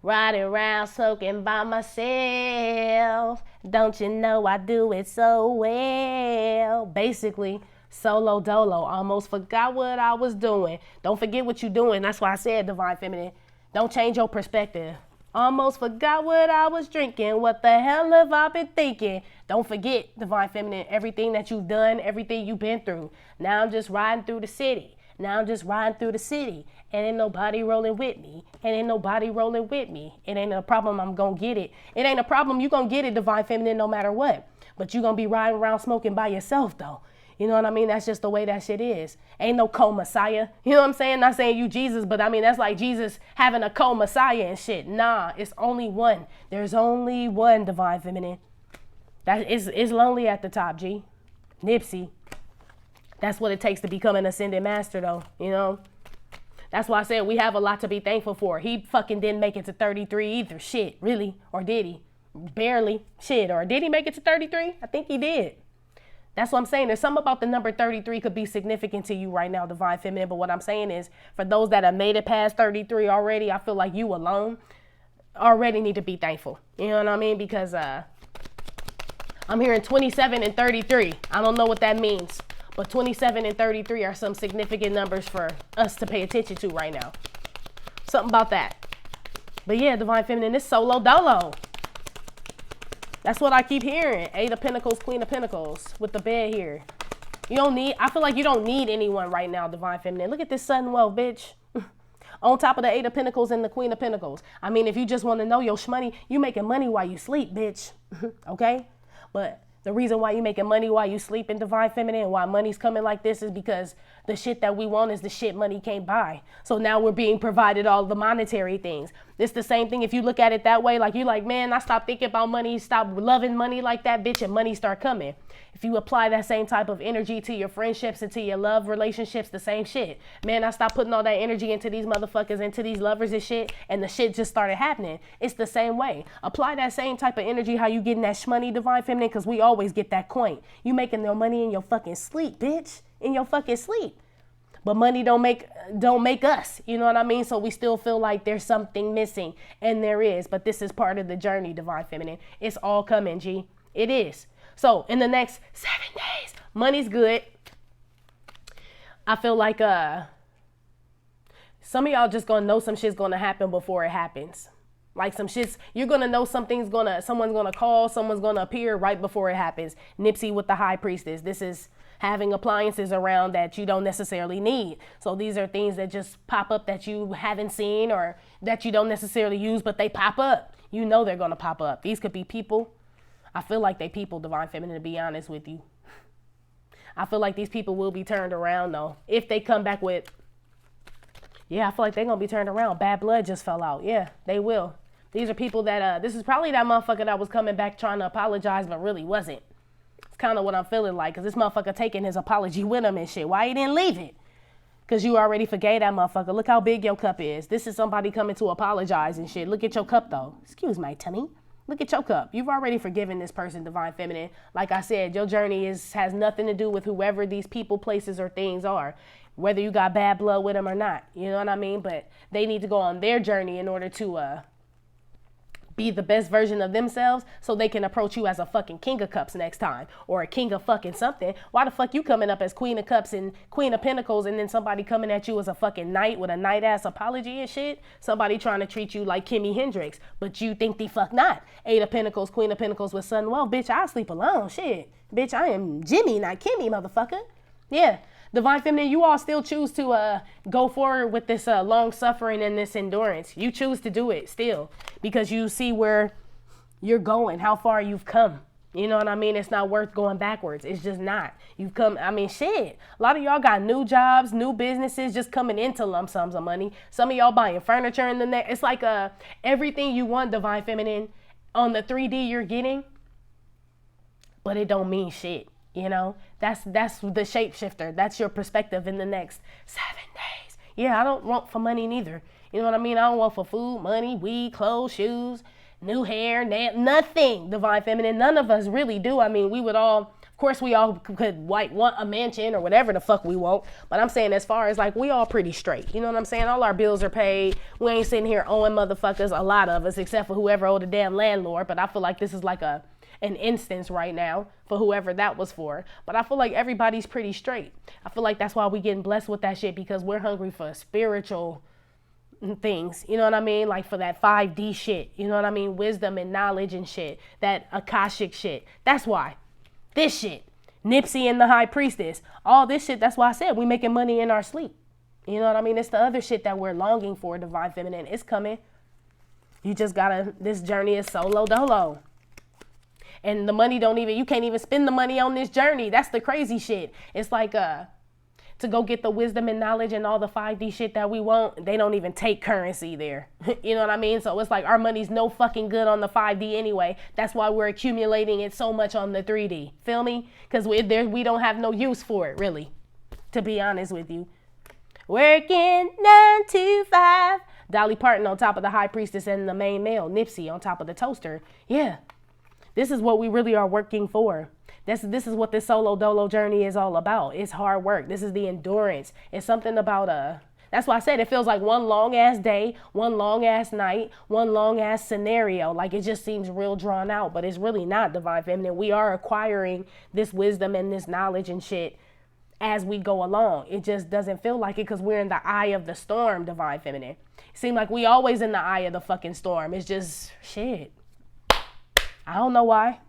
Riding around soaking by myself. Don't you know I do it so well? Basically, solo dolo. Almost forgot what I was doing. Don't forget what you're doing. That's why I said, Divine Feminine. Don't change your perspective. Almost forgot what I was drinking. What the hell have I been thinking? Don't forget, Divine Feminine, everything that you've done, everything you've been through. Now I'm just riding through the city. And ain't nobody rolling with me. It ain't a problem, I'm gonna get it. It ain't a problem, you gonna get it, Divine Feminine, no matter what. But you gonna be riding around smoking by yourself, though. You know what I mean? That's just the way that shit is. Ain't no co-messiah. You know what I'm saying? Not saying you Jesus, but I mean, that's like Jesus having a co-messiah and shit. Nah, it's only one. There's only one, Divine Feminine. That is lonely at the top, G. Nipsey. That's what it takes to become an ascended master, though, you know? That's why I said we have a lot to be thankful for. He fucking didn't make it to 33 either. Shit, really? Or did he? Barely. Shit, or did he make it to 33? I think he did. That's what I'm saying. There's something about the number 33 could be significant to you right now, Divine Feminine. But what I'm saying is, for those that have made it past 33 already, I feel like you alone already need to be thankful. You know what I mean? Because I'm hearing 27 and 33. I don't know what that means. But 27 and 33 are some significant numbers for us to pay attention to right now. Something about that. But yeah, Divine Feminine, it's solo dolo. That's what I keep hearing. 8 of Pentacles, Queen of Pentacles with the bed here. You don't need, I feel like you don't need anyone right now, Divine Feminine. Look at this sudden wealth, bitch. On top of the 8 of Pentacles and the Queen of Pentacles. I mean, if you just want to know your shmoney, you making money while you sleep, bitch. Okay? But the reason why you making money while you sleep in Divine Feminine and why money's coming like this is because the shit that we want is the shit money can't buy. So now we're being provided all the monetary things. It's the same thing if you look at it that way. Like, you like, man, I stopped thinking about money, stop loving money like that, bitch, and money start coming. If you apply that same type of energy to your friendships and to your love relationships, the same shit. Man, I stopped putting all that energy into these motherfuckers, into these lovers and shit, and the shit just started happening. It's the same way. Apply that same type of energy how you getting that shmoney, Divine Feminine, because we always get that coin. You making your money in your fucking sleep, bitch. In your fucking sleep. But money don't make us, you know what I mean? So we still feel like there's something missing, and there is. But this is part of the journey, Divine Feminine. It's all coming, G. It is. So in the next 7 days, money's good. I feel like some of y'all just gonna know some shit's gonna happen before it happens. Like some shit's, you're gonna know someone's gonna call, someone's gonna appear right before it happens. Nipsey with the High Priestess. This is having appliances around that you don't necessarily need. So these are things that just pop up that you haven't seen or that you don't necessarily use, but they pop up. You know they're gonna pop up. These could be people. I feel like they people, Divine Feminine, to be honest with you. I feel like these people will be turned around, though. If they come back with, yeah, I feel like they're going to be turned around. Bad blood just fell out. Yeah, they will. These are people that, this is probably that motherfucker that was coming back trying to apologize, but really wasn't. It's kind of what I'm feeling like, because this motherfucker taking his apology with him and shit. Why he didn't leave it? Because you already forgave that motherfucker. Look how big your cup is. This is somebody coming to apologize and shit. Look at your cup, though. Excuse my tummy. Look at your cup. You've already forgiven this person, Divine Feminine. Like I said, your journey has nothing to do with whoever these people, places, or things are. Whether you got bad blood with them or not. You know what I mean? But they need to go on their journey in order to be the best version of themselves so they can approach you as a fucking King of Cups next time. Or a King of fucking something. Why the fuck you coming up as Queen of Cups and Queen of Pentacles and then somebody coming at you as a fucking knight with a knight-ass apology and shit? Somebody trying to treat you like Kimi Hendrix, but you think the fuck not. 8 of Pentacles, Queen of Pentacles with Sun. Well, bitch, I sleep alone. Shit. Bitch, I am Jimmy, not Kimmy, motherfucker. Yeah. Divine Feminine, you all still choose to go forward with this long suffering and this endurance. You choose to do it still because you see where you're going, how far you've come. You know what I mean? It's not worth going backwards. It's just not. You've come, I mean, shit. A lot of y'all got new jobs, new businesses just coming into lump sums of money. Some of y'all buying furniture in the next. It's like everything you want, Divine Feminine, on the 3D you're getting, but it don't mean shit. You know, that's the shapeshifter. That's your perspective in the next 7 days. Yeah, I don't want for money neither. You know what I mean? I don't want for food, money, weed, clothes, shoes, new hair, nothing, Divine Feminine. None of us really do. I mean, we would all, of course, we all could want a mansion or whatever the fuck we want. But I'm saying as far as like, we all pretty straight. You know what I'm saying? All our bills are paid. We ain't sitting here owing motherfuckers, a lot of us, except for whoever owed the damn landlord. But I feel like this is like an instance right now for whoever that was for. But I feel like everybody's pretty straight. I feel like that's why we getting blessed with that shit, because we're hungry for spiritual things. You know what I mean? Like for that 5D shit. You know what I mean? Wisdom and knowledge and shit. That Akashic shit. That's why. This shit. Nipsey and the High Priestess. All this shit. That's why I said we making money in our sleep. You know what I mean? It's the other shit that we're longing for, Divine Feminine. It's coming. You just gotta, this journey is solo dolo. And the money you can't even spend the money on this journey. That's the crazy shit. It's like to go get the wisdom and knowledge and all the 5D shit that we want, they don't even take currency there. You know what I mean? So it's like our money's no fucking good on the 5D anyway. That's why we're accumulating it so much on the 3D. Feel me? Because we don't have no use for it, really, to be honest with you. Working 9 to 5. Dolly Parton on top of the High Priestess and the main male. Nipsey on top of the toaster. Yeah. This is what we really are working for. This is what this solo dolo journey is all about. It's hard work. This is the endurance. It's something about that's why I said it feels like one long ass day, one long ass night, one long ass scenario. Like it just seems real drawn out, but it's really not, Divine Feminine. We are acquiring this wisdom and this knowledge and shit as we go along. It just doesn't feel like it because we're in the eye of the storm, Divine Feminine. It seems like we always in the eye of the fucking storm. It's just shit. I don't know why.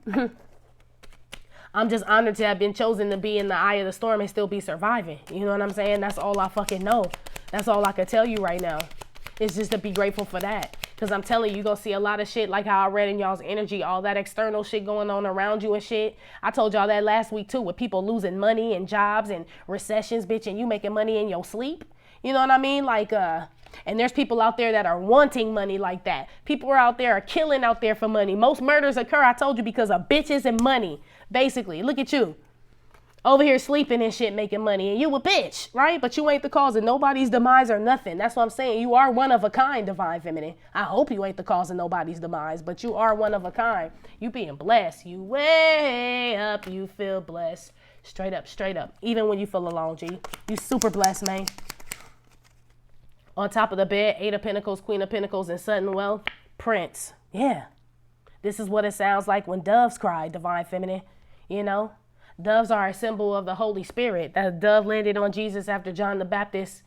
I'm just honored to have been chosen to be in the eye of the storm and still be surviving. You know what I'm saying? That's all I fucking know. That's all I could tell you right now. It's just to be grateful for that. Because I'm telling you, you're going to see a lot of shit like how I read in y'all's energy, all that external shit going on around you and shit. I told y'all that last week too, with people losing money and jobs and recessions, bitch, and you making money in your sleep. You know what I mean? Like, and there's people out there that are wanting money like that. People out there are killing out there for money. Most murders occur, I told you, because of bitches and money. Basically, look at you. Over here sleeping and shit, making money, and you a bitch, right? But you ain't the cause of nobody's demise or nothing. That's what I'm saying. You are one of a kind, Divine Feminine. I hope you ain't the cause of nobody's demise, but you are one of a kind. You being blessed. You way up. You feel blessed. Straight up, straight up. Even when you feel alone, G. You super blessed, man. On top of the bed, 8 of Pentacles, Queen of Pentacles, and sudden wealth. Prince. Yeah. This is what it sounds like when doves cry, Divine Feminine. You know? Doves are a symbol of the Holy Spirit. That dove landed on Jesus after John the Baptist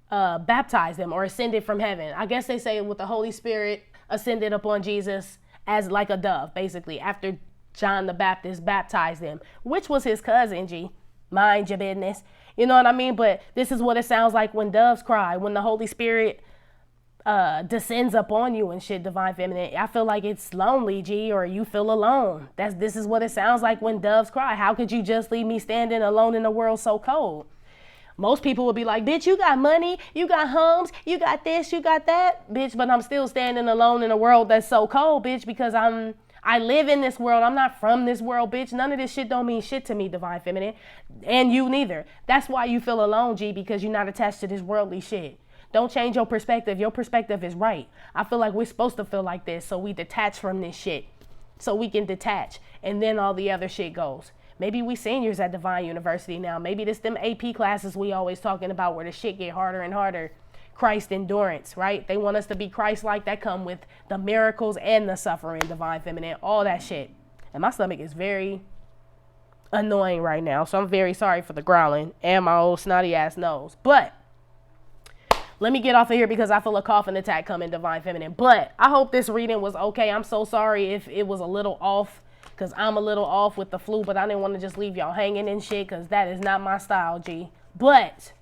baptized him or ascended from heaven. I guess they say with the Holy Spirit ascended upon Jesus as like a dove, basically, after John the Baptist baptized him, which was his cousin, G. Mind your business. You know what I mean? But this is what it sounds like when doves cry, when the Holy Spirit descends upon you and shit, Divine Feminine. I feel like it's lonely, G, or you feel alone. This is what it sounds like when doves cry. How could you just leave me standing alone in a world so cold? Most people would be like, bitch, you got money, you got homes, you got this, you got that, bitch, but I'm still standing alone in a world that's so cold, bitch, because I live in this world. I'm not from this world, bitch. None of this shit don't mean shit to me, Divine Feminine. And you neither. That's why you feel alone, G, because you're not attached to this worldly shit. Don't change your perspective. Your perspective is right. I feel like we're supposed to feel like this, so we detach from this shit. So we can detach, and then all the other shit goes. Maybe we seniors at Divine University now. Maybe this them AP classes we always talking about where the shit get harder and harder. Christ endurance, right? They want us to be Christ-like. That come with the miracles and the suffering, Divine Feminine, all that shit. And my stomach is very annoying right now, so I'm very sorry for the growling and my old snotty ass nose. But let me get off of here because I feel a coughing attack coming, Divine Feminine. But I hope this reading was okay. I'm so sorry if it was a little off because I'm a little off with the flu, but I didn't want to just leave y'all hanging and shit because that is not my style, G. But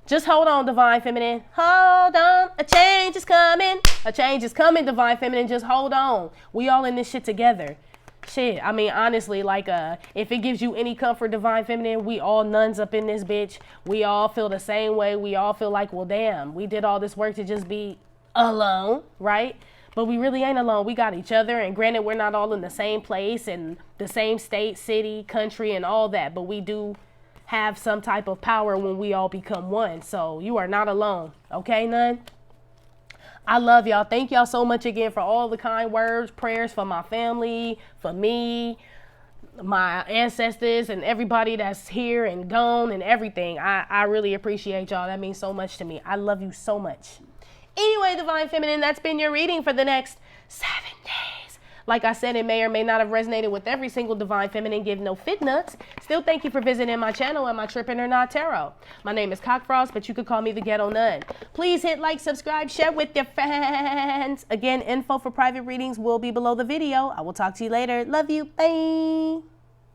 just hold on, Divine Feminine. Hold on. A change is coming. A change is coming, Divine Feminine. Just hold on. We all in this shit together. Shit, I mean, honestly, like, if it gives you any comfort, Divine Feminine, we all nuns up in this bitch. We all feel the same way. We all feel like, well, damn, we did all this work to just be alone, right? But we really ain't alone. We got each other. And granted, we're not all in the same place and the same state, city, country, and all that. But we do have some type of power when we all become one. So you are not alone. Okay, nun? I love y'all. Thank y'all so much again for all the kind words, prayers for my family, for me, my ancestors, and everybody that's here and gone and everything. I really appreciate y'all. That means so much to me. I love you so much. Anyway, Divine Feminine, that's been your reading for the next 7 days. Like I said, it may or may not have resonated with every single Divine Feminine. Give no fit nuts. Still, thank you for visiting my channel and my Trippin' or Not Tarot. My name is Cockfrost, but you could call me the Ghetto Nun. Please hit like, subscribe, share with your friends. Again, info for private readings will be below the video. I will talk to you later. Love you. Bye.